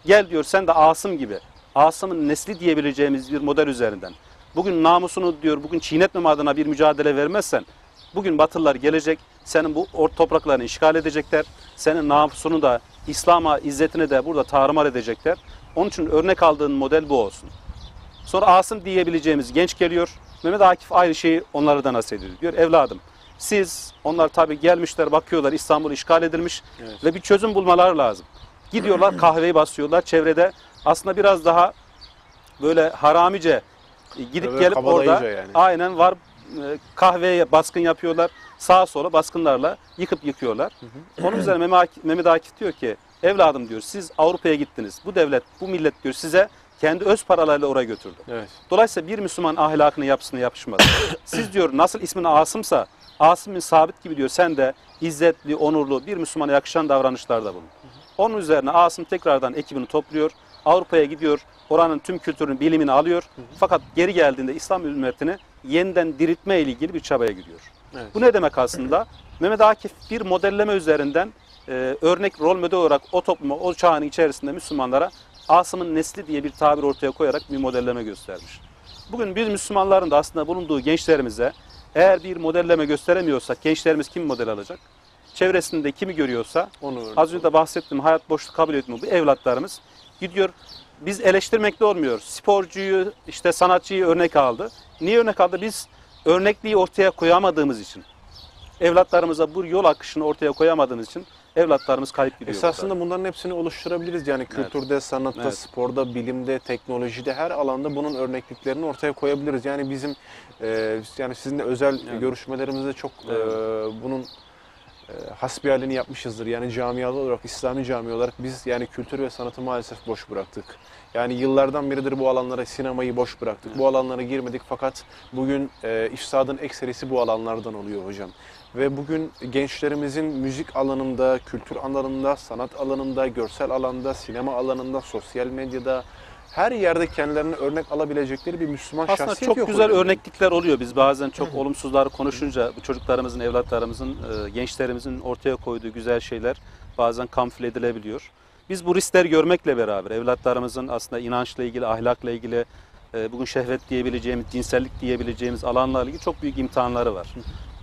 Gel diyor sen de Asım gibi, Asım'ın nesli diyebileceğimiz bir model üzerinden. Bugün namusunu diyor, bugün çiğnetmeme adına bir mücadele vermezsen, bugün Batılılar gelecek, senin bu topraklarını işgal edecekler, senin namusunu da, İslam'a, izzetini de burada tarumar edecekler. Onun için örnek aldığın model bu olsun. Sonra Asım diyebileceğimiz genç geliyor, Mehmet Akif aynı şeyi onlara da nasip ediyor. Diyor evladım, siz, onlar tabii gelmişler, bakıyorlar İstanbul işgal edilmiş ve bir çözüm bulmaları lazım. Gidiyorlar kahveyi basıyorlar çevrede, aslında biraz daha böyle haramice gidip Böyle gelip orada yani. aynen var kahveye baskın yapıyorlar. Sağa sola baskınlarla yıkıp yıkıyorlar. Onun üzerine Mehmet Akif diyor ki evladım diyor siz Avrupa'ya gittiniz. Bu devlet, bu millet diyor size kendi öz paralarıyla oraya götürdü. Evet. Dolayısıyla bir Müslüman ahlakını yapısına yapışmadı. Siz diyor nasıl ismin Asım'sa Asım-ı Sabit gibi diyor sen de izzetli, onurlu bir Müslümana yakışan davranışlarda bulun. Onun üzerine Asım tekrardan ekibini topluyor. Avrupa'ya gidiyor. Oranın tüm kültürünü, bilimini alıyor. Fakat geri geldiğinde İslam ümmetini yeniden diriltme ile ilgili bir çabaya gidiyor. Evet. Bu ne demek aslında? Mehmet Akif bir modelleme üzerinden örnek rol model olarak o topluma, o çağın içerisinde Müslümanlara Asım'ın nesli diye bir tabir ortaya koyarak bir modelleme göstermiş. Bugün biz Müslümanların da aslında bulunduğu gençlerimize eğer bir modelleme gösteremiyorsak gençlerimiz kim model alacak? Çevresinde kimi görüyorsa, az önce de bahsettiğim hayat boşluk kabul etmiyor bu evlatlarımız gidiyor. Biz eleştirmekle olmuyor. Sporcuyu, işte sanatçıyı örnek aldı. Niye örnek aldı? Biz örnekliği ortaya koyamadığımız için. Evlatlarımıza bu yol akışını ortaya koyamadığımız için evlatlarımız kayıp gidiyor. Esasında bunların hepsini oluşturabiliriz. Yani kültürde, sanatta, sporda, bilimde, teknolojide her alanda bunun örnekliklerini ortaya koyabiliriz. Yani bizim yani sizinle özel görüşmelerimizde çok bunun hasbihalini yapmışızdır. Yani camialı olarak, İslami cami olarak biz yani kültür ve sanatı maalesef boş bıraktık. Yani yıllardan beridir bu alanlara, sinemayı boş bıraktık. Bu alanlara girmedik fakat bugün ifsadın ekserisi bu alanlardan oluyor hocam. Ve bugün gençlerimizin müzik alanında, kültür alanında, sanat alanında, görsel alanda, sinema alanında, sosyal medyada her yerde kendilerine örnek alabilecekleri bir Müslüman aslında şahsiyet yok. Çok güzel örneklikler oluyor. Biz bazen çok olumsuzları konuşunca bu çocuklarımızın, evlatlarımızın, gençlerimizin ortaya koyduğu güzel şeyler bazen kamufle edilebiliyor. Biz bu riskleri görmekle beraber evlatlarımızın aslında inançla ilgili, ahlakla ilgili, bugün şehvet diyebileceğimiz, cinsellik diyebileceğimiz alanlarla ilgili çok büyük imtihanları var.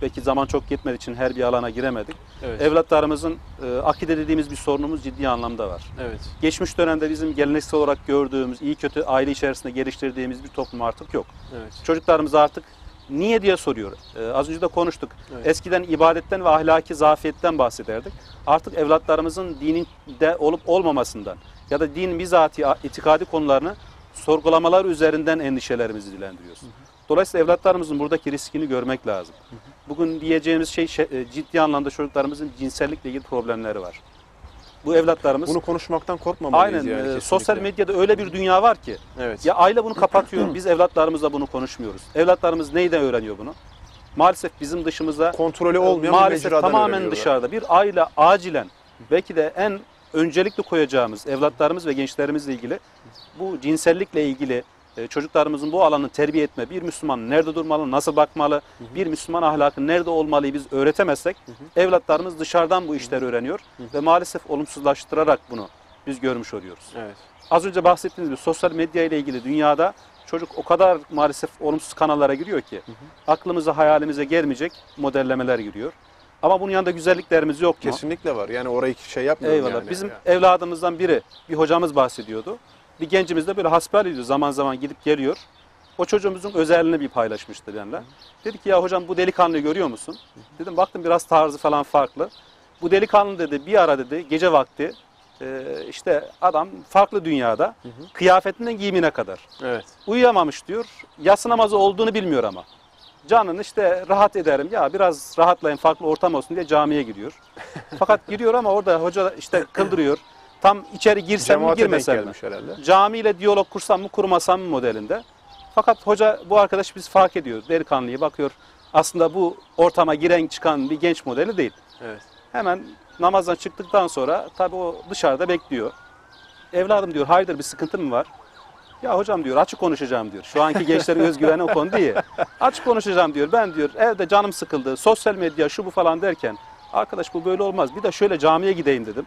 Belki zaman çok yetmediği için her bir alana giremedik. Evet. Evlatlarımızın akide dediğimiz bir sorunumuz ciddi anlamda var. Evet. Geçmiş dönemde bizim geleneksel olarak gördüğümüz, iyi kötü aile içerisinde geliştirdiğimiz bir toplum artık yok. Evet. Çocuklarımız artık niye diye soruyor. Az önce de konuştuk. Evet. Eskiden ibadetten ve ahlaki zafiyetten bahsederdik. Artık evlatlarımızın dininde olup olmamasından ya da din bizatihi itikadi konularını sorgulamalar üzerinden endişelerimizi dilendiriyoruz. Dolayısıyla evlatlarımızın buradaki riskini görmek lazım. Bugün diyeceğimiz şey ciddi anlamda çocuklarımızın cinsellikle ilgili problemleri var. Bu evlatlarımız Bunu konuşmaktan korkmamalıyız aynen, yani kesinlikle. sosyal medyada öyle bir dünya var ki Evet. ya aile bunu kapatıyor. Biz evlatlarımızla bunu konuşmuyoruz. Evlatlarımız neyden öğreniyor bunu? Maalesef bizim dışımızda Kontrolü olmayan bir maalesef mecradan tamamen öğreniyorlar. dışarıda bir aile acilen belki de en öncelikli koyacağımız evlatlarımız ve gençlerimizle ilgili bu cinsellikle ilgili çocuklarımızın bu alanı terbiye etme, bir Müslüman nerede durmalı, nasıl bakmalı, bir Müslüman ahlakı nerede olmalıyı biz öğretemezsek evlatlarımız dışarıdan bu işleri öğreniyor ve maalesef olumsuzlaştırarak bunu biz görmüş oluyoruz. Evet. Az önce bahsettiğiniz gibi sosyal medya ile ilgili dünyada çocuk o kadar maalesef olumsuz kanallara giriyor ki aklımıza, hayalimize gelmeyecek modellemeler giriyor. Ama bunun yanında güzelliklerimiz yok mu? Kesinlikle var. Yani orayı şey yapmıyorum Eyvallah. yani. Bizim evladımızdan biri, bir hocamız bahsediyordu. Bir gencimiz de böyle hasbihal ediyor. Zaman zaman gidip geliyor. O çocuğumuzun özelliğini bir paylaşmıştı benimle. Dedi ki ya hocam bu delikanlıyı görüyor musun? Dedim baktım biraz tarzı falan farklı. Bu delikanlı dedi bir ara dedi gece vakti işte adam farklı dünyada kıyafetinden giyimine kadar. Evet. Uyuyamamış diyor. Yatsı namazı olduğunu bilmiyor ama. Canın işte rahat ederim ya biraz rahatlayın farklı ortam olsun diye camiye gidiyor. Fakat giriyor ama orada hoca işte kıldırıyor. Tam içeri girsem mi Cemaate denk girmesem mi? gelmiş herhalde. Camiyle diyalog kursam mı kurmasam mı modelinde. Fakat hoca bu arkadaş biz fark ediyor. Delikanlıyı bakıyor. Aslında bu ortama giren çıkan bir genç modeli değil. Evet. Hemen namazdan çıktıktan sonra tabii o dışarıda bekliyor. Evladım diyor hayırdır bir sıkıntı mı var? Ya hocam diyor açık konuşacağım diyor. Şu anki gençlerin özgüveni o konu değil. Açık konuşacağım diyor. Ben diyor evde canım sıkıldı. Sosyal medya şu bu falan derken Arkadaş bu böyle olmaz. Bir de şöyle camiye gideyim dedim.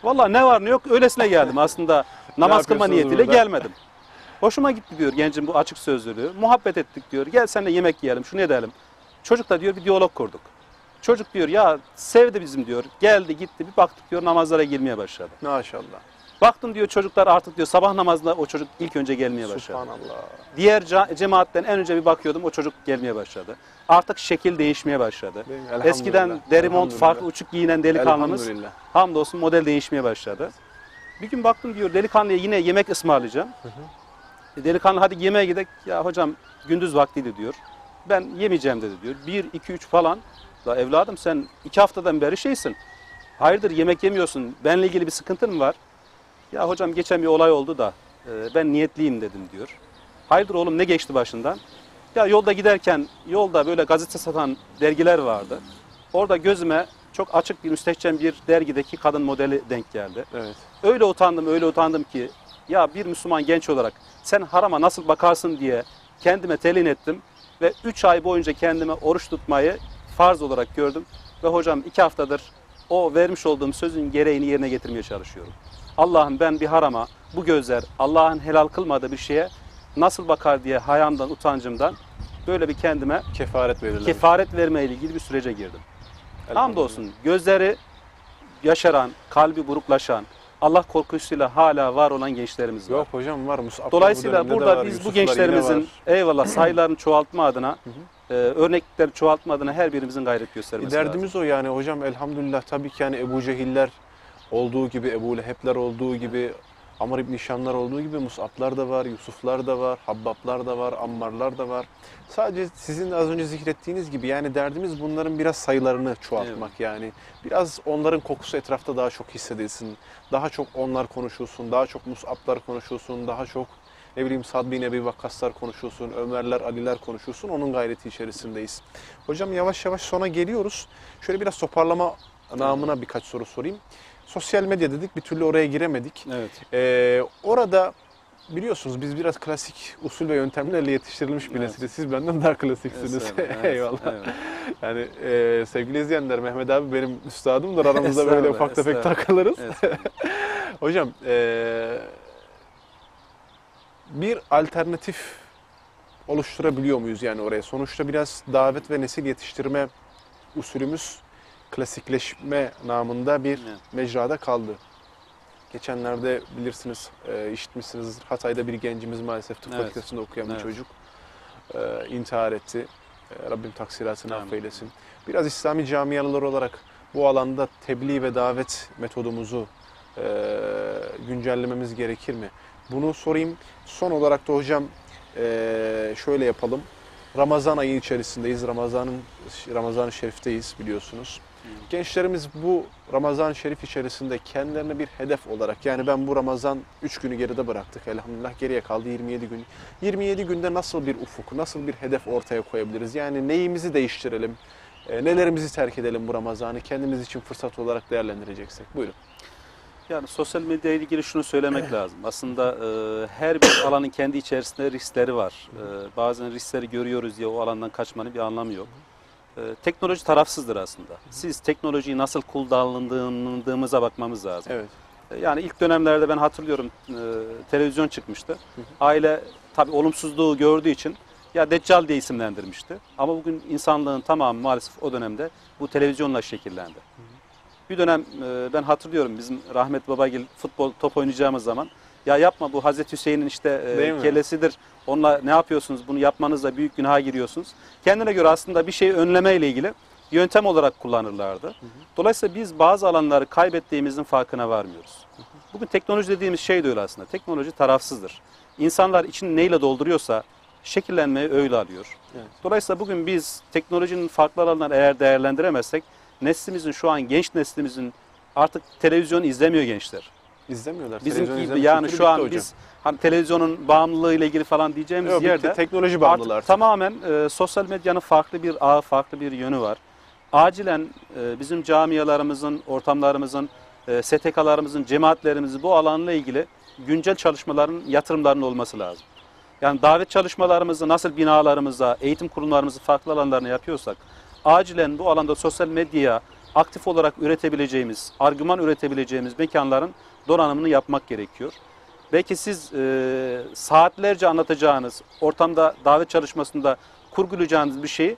Vallahi ne var ne yok öylesine geldim. Aslında namaz kılma yapıyorsunuz niyetiyle burada? gelmedim. Hoşuma gitti diyor gencin bu açık sözlülüğü. Muhabbet ettik diyor. Gel seninle yemek yiyelim, şunu edelim. Çocukla diyor bir diyalog kurduk. Çocuk diyor ya sevdi bizim diyor. Geldi gitti bir baktık diyor namazlara girmeye başladı. Maşallah. Baktım diyor çocuklar artık diyor sabah namazına o çocuk ilk önce gelmeye başladı. Subhanallah. Diğer cemaatten en önce bir bakıyordum o çocuk gelmeye başladı. Artık şekil değişmeye başladı. Değil mi? Elhamdülillah. Eskiden deri mont Elhamdülillah. farklı uçuk giyinen delikanlımız Elhamdülillah. hamdolsun model değişmeye başladı. Bir gün baktım diyor delikanlıya yine yemek ısmarlayacağım. Delikanlı hadi yemeğe gidelim. Ya hocam gündüz vaktiydi diyor. Ben yemeyeceğim dedi diyor. 1, 2, 3 falan. La evladım sen 2 haftadan beri şeysin. Hayırdır yemek yemiyorsun. Benle ilgili bir sıkıntın mı var? Ya hocam geçen bir olay oldu da ben niyetliyim dedim diyor. Hayırdır oğlum ne geçti başından? Ya yolda giderken yolda böyle gazete satan dergiler vardı. Orada gözüme çok açık bir müstehcen bir dergideki kadın modeli denk geldi. Evet. Öyle utandım ki ya bir Müslüman genç olarak sen harama nasıl bakarsın diye kendime telin ettim. Ve 3 ay boyunca kendime oruç tutmayı farz olarak gördüm. Ve hocam 2 haftadır o vermiş olduğum sözün gereğini yerine getirmeye çalışıyorum. Allah'ım ben bir harama, bu gözler Allah'ın helal kılmadığı bir şeye nasıl bakar diye hayamdan, utancımdan böyle bir kendime Kefaret verirler. kefaret vermeyle ilgili bir sürece girdim. Hamdolsun gözleri yaşaran, kalbi buruklaşan, Allah korkusuyla hala var olan gençlerimiz var. Yok hocam var. Musab Dolayısıyla döneminde de burada var, biz bu Yusuflar yine gençlerimizin var. eyvallah sayılarını çoğaltma adına, örnekleri çoğaltma adına her birimizin gayret göstermesi lazım. Derdimiz o yani hocam elhamdülillah tabii ki yani Ebu Cehiller olduğu gibi, Ebu Leheb'ler olduğu gibi, Amr ibn Hişamlar olduğu gibi Musab'lar da var, Yusuflar da var, Habbab'lar da var, Ammar'lar da var. Sadece sizin de az önce zikrettiğiniz gibi yani derdimiz bunların biraz sayılarını çoğaltmak yani. Biraz onların kokusu etrafta daha çok hissedilsin. Daha çok onlar konuşulsun, daha çok Musab'lar konuşulsun, daha çok ne bileyim Sad bin Ebi Vakkaslar konuşulsun, Ömerler, Aliler konuşulsun. Onun gayreti içerisindeyiz. Hocam yavaş yavaş sona geliyoruz. Şöyle biraz toparlama namına birkaç soru sorayım. Sosyal medya dedik, bir türlü oraya giremedik. Evet. Orada biliyorsunuz biz biraz klasik usul ve yöntemlerle yetiştirilmiş bir Evet. nesiliz. Siz benden daha klasiksiniz. Evet, Eyvallah. evet. Yani sevgili izleyenler, Mehmet abi benim üstadımdır. Aramızda böyle Estağfurullah, ufak tefek estağfurullah. takılırız. Evet. Hocam bir alternatif oluşturabiliyor muyuz yani oraya? Sonuçta biraz davet ve nesil yetiştirme usulümüz klasikleşme namında bir Evet. mecrada kaldı. Geçenlerde bilirsiniz, işitmişsiniz, Hatay'da bir gencimiz maalesef tıp Evet. fakültesinde okuyan bir Evet. çocuk intihar etti. Rabbim taksiratını Amin. affeylesin. Biraz İslami camialar olarak bu alanda tebliğ ve davet metodumuzu güncellememiz gerekir mi? Bunu sorayım. Son olarak da hocam şöyle yapalım. Ramazan ayı içerisindeyiz. Ramazan-ı Şerif'teyiz biliyorsunuz. Gençlerimiz bu Ramazan-ı Şerif içerisinde kendilerine bir hedef olarak, yani ben bu Ramazan 3 günü geride bıraktık elhamdülillah, geriye kaldı 27 gün. 27 günde nasıl bir ufuk, nasıl bir hedef ortaya koyabiliriz? Yani neyimizi değiştirelim, nelerimizi terk edelim bu Ramazan'ı kendimiz için fırsat olarak değerlendireceksek? Buyurun. Yani sosyal medya ile ilgili şunu söylemek lazım. Aslında her bir alanın kendi içerisinde riskleri var. Bazen riskleri görüyoruz diye o alandan kaçmanın bir anlamı yok. Teknoloji tarafsızdır aslında. Siz teknolojiyi nasıl kullandığımıza bakmamız lazım. Evet. Yani ilk dönemlerde ben hatırlıyorum televizyon çıkmıştı. Aile tabii olumsuzluğu gördüğü için ya Deccal diye isimlendirmişti. Ama bugün insanlığın tamamı maalesef o dönemde bu televizyonla şekillendi. Bir dönem ben hatırlıyorum bizim rahmetli babagil futbol top oynayacağımız zaman ya yapma bu Hazreti Hüseyin'in işte Değil mi? kellesidir. Onunla ne yapıyorsunuz? Bunu yapmanızla büyük günaha giriyorsunuz. Kendine göre aslında bir şeyi önleme ile ilgili yöntem olarak kullanırlardı. Dolayısıyla biz bazı alanları kaybettiğimizin farkına varmıyoruz. Bugün teknoloji dediğimiz şey de öyle aslında. Teknoloji tarafsızdır. İnsanlar içini neyle dolduruyorsa şekillenmeyi öyle alıyor. Evet. Dolayısıyla bugün biz teknolojinin farklı alanları eğer değerlendiremezsek neslimizin şu an genç neslimizin artık televizyon izlemiyor gençler. İzlemiyorlar. Bizim Televizyon gibi izleme yani kültürü şu bitti an hocam. biz hani televizyonun bağımlılığı ile ilgili falan diyeceğimiz Yok, bitti. yerde Teknoloji bağımlılığı artık. tamamen sosyal medyanın farklı bir ağı, farklı bir yönü var. Acilen bizim camialarımızın, ortamlarımızın, STK'larımızın, cemaatlerimizin bu alanla ilgili güncel çalışmaların, yatırımlarının olması lazım. Yani davet çalışmalarımızı nasıl binalarımıza, eğitim kurumlarımızı farklı alanlarına yapıyorsak, acilen bu alanda sosyal medyaya aktif olarak üretebileceğimiz, argüman üretebileceğimiz mekanların donanımını yapmak gerekiyor. Belki siz saatlerce anlatacağınız, ortamda davet çalışmasında kurgulayacağınız bir şeyi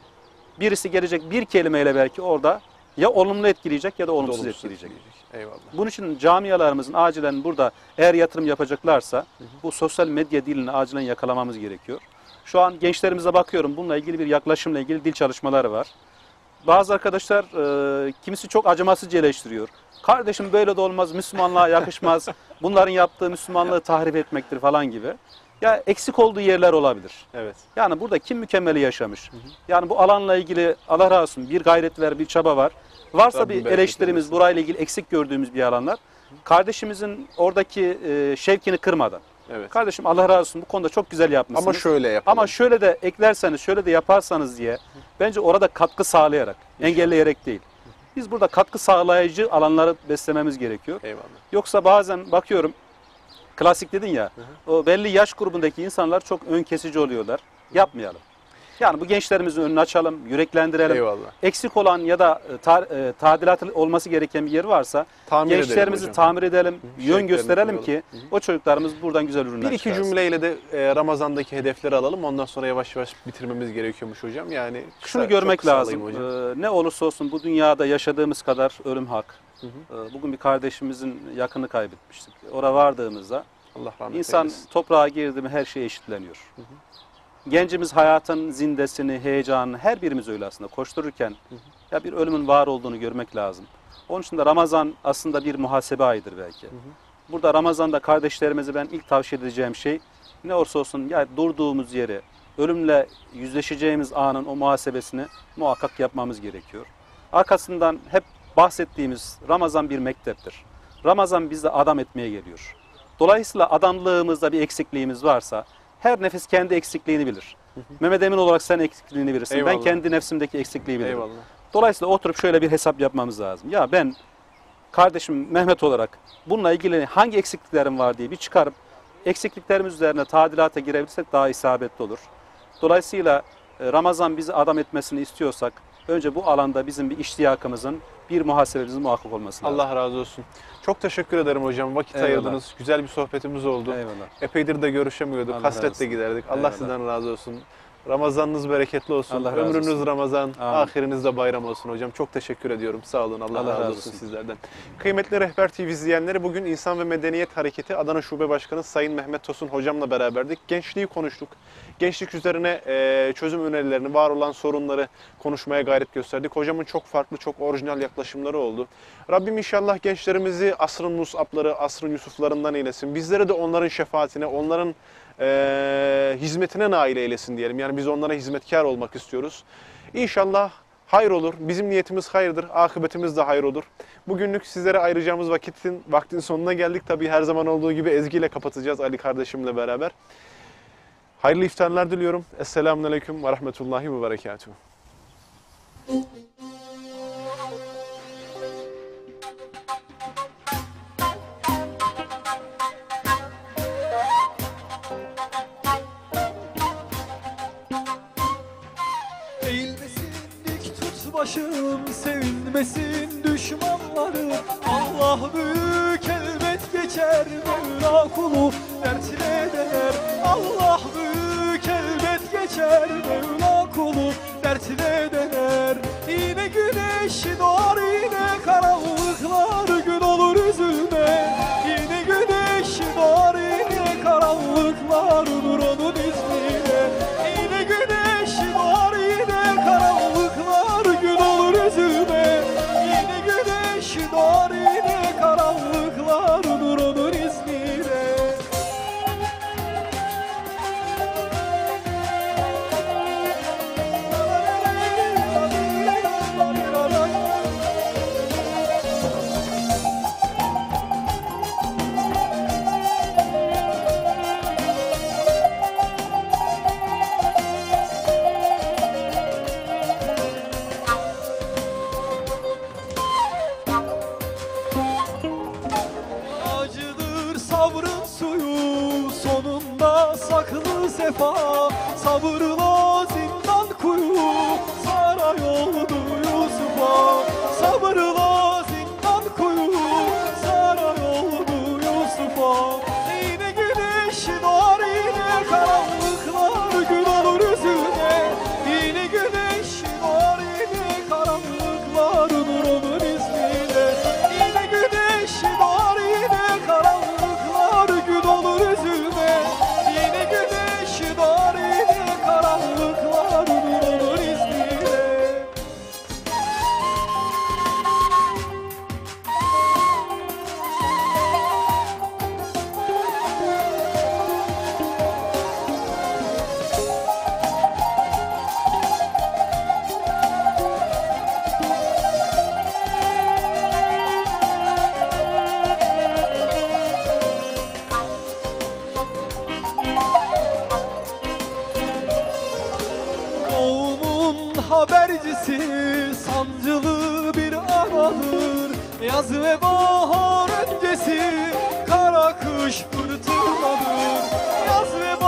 birisi gelecek bir kelimeyle belki orada ya olumlu etkileyecek ya da olumsuz etkileyecek. Eyvallah. Bunun için camialarımızın acilen burada eğer yatırım yapacaklarsa bu sosyal medya dilini acilen yakalamamız gerekiyor. Şu an gençlerimize bakıyorum, bununla ilgili bir yaklaşımla ilgili dil çalışmaları var. Bazı arkadaşlar kimisi çok acımasızca eleştiriyor. Kardeşim böyle de olmaz, Müslümanlığa yakışmaz, bunların yaptığı Müslümanlığı tahrip etmektir falan gibi. Ya eksik olduğu yerler olabilir. Evet. Yani burada kim mükemmeli yaşamış? Yani bu alanla ilgili Allah razı olsun bir gayret var, bir çaba var. Varsa Rabbim bir bereket eleştirimiz, versin. burayla ilgili eksik gördüğümüz bir alanlar. Kardeşimizin oradaki şevkini kırmadan. Evet. Kardeşim Allah razı olsun bu konuda çok güzel yapmışsınız. Ama şöyle yapalım. Ama şöyle de eklerseniz, şöyle de yaparsanız diye bence orada katkı sağlayarak, engelleyerek değil. Biz burada katkı sağlayıcı alanları beslememiz gerekiyor. Eyvallah. Yoksa bazen bakıyorum, klasik dedin ya, o belli yaş grubundaki insanlar çok ön kesici oluyorlar. Yapmayalım. Yani bu gençlerimizin önünü açalım, yüreklendirelim. Eyvallah. Eksik olan ya da tadilat olması gereken bir yer varsa Tamir edelim gençlerimizi hocam. tamir edelim, yön Şevklerini gösterelim kuralım. ki o çocuklarımız buradan güzel ürünler Bir iki çıkarsın. cümleyle de Ramazan'daki hedefleri alalım. Ondan sonra yavaş yavaş bitirmemiz gerekiyormuş hocam. Yani Şunu görmek çok kısa lazım. alayım hocam. Ne olursa olsun bu dünyada yaşadığımız kadar ölüm hak. Bugün bir kardeşimizin yakını kaybetmiştik. Oraya vardığımızda Allah rahmet insan eylesin. toprağa girdi mi her şey eşitleniyor. Gencimiz hayatın zindesini, heyecanını her birimiz öyle aslında koştururken ya bir ölümün var olduğunu görmek lazım. Onun için de Ramazan aslında bir muhasebe ayıdır belki. Burada Ramazan'da kardeşlerimize ben ilk tavsiye edeceğim şey ne olursa olsun ya durduğumuz yeri, ölümle yüzleşeceğimiz anın o muhasebesini muhakkak yapmamız gerekiyor. Arkasından hep bahsettiğimiz Ramazan bir mekteptir. Ramazan bizi adam etmeye geliyor. Dolayısıyla adamlığımızda bir eksikliğimiz varsa her nefis kendi eksikliğini bilir. Mehmet Emin olarak sen eksikliğini bilirsin. Eyvallah. Ben kendi nefsimdeki eksikliği bilirim. Eyvallah. Dolayısıyla oturup şöyle bir hesap yapmamız lazım. Ya ben kardeşim Mehmet olarak bununla ilgili hangi eksikliklerim var diye bir çıkarıp eksikliklerimiz üzerine tadilata girebilirsek daha isabetli olur. Dolayısıyla Ramazan bizi adam etmesini istiyorsak önce bu alanda bizim bir iştiyakımızın, bir muhasebemizin muhakkak olması lazım. Allah razı olsun. Çok teşekkür ederim hocam. Vakit Eyvallah. ayırdınız. Güzel bir sohbetimiz oldu. Eyvallah. Epeydir de görüşemiyorduk. Allah razı Hasretle olsun. giderdik. Allah Eyvallah. sizden razı olsun. Ramazanınız bereketli olsun. Allah razı Ömrünüz olsun. Ramazan, Amin. ahiriniz de bayram olsun hocam. Çok teşekkür ediyorum. Sağ olun. Allah, razı olsun sizlerden. Kıymetli Rehber TV izleyenleri, bugün İnsan ve Medeniyet Hareketi Adana Şube Başkanı Sayın Mehmet Tosun hocamla beraberdik. Gençliği konuştuk. Gençlik üzerine çözüm önerilerini, var olan sorunları konuşmaya gayret gösterdik. Hocamın çok farklı, çok orijinal yaklaşımları oldu. Rabbim inşallah gençlerimizi asrın Mus'abları, asrın Yusuflarından eylesin. Bizleri de onların şefaatine, onların hizmetine nail eylesin diyelim. Yani biz onlara hizmetkar olmak istiyoruz. İnşallah hayır olur. Bizim niyetimiz hayırdır. Akıbetimiz de hayır olur. Bugünlük sizlere ayıracağımız vaktin sonuna geldik. Tabii her zaman olduğu gibi Ezgi ile kapatacağız Ali kardeşimle beraber. Hayırlı iftarlar diliyorum. Esselamun Aleyküm ve Rahmetullahi ve Berekatuhu. Eğilmesin dik tut başım, sevinmesin düşmanlarım. Allah büyük elbet geçer, Mevla kulu dertine değer. Allah büyük elbet geçer, Mevla kulu dertine değer. Yine güneş doğar, yine karanlıklar, gün olur üzülme. Yine güneş doğar, yine karanlıklar, dur onun izniyle. Yine güneş doğar, yine karanlıklar, gün olur üzülme. Yine güneş doğar, yine karanlıklar, dur onun izniyle. Acıdır sabrın suyu, sonunda saklı sefa. Sabırla zindan kuyu, saray oldu Yusuf'a. Sabır öncesi sancılı bir anadır. Yaz ve bahar öncesi kara kış fırtınadır. Yaz ve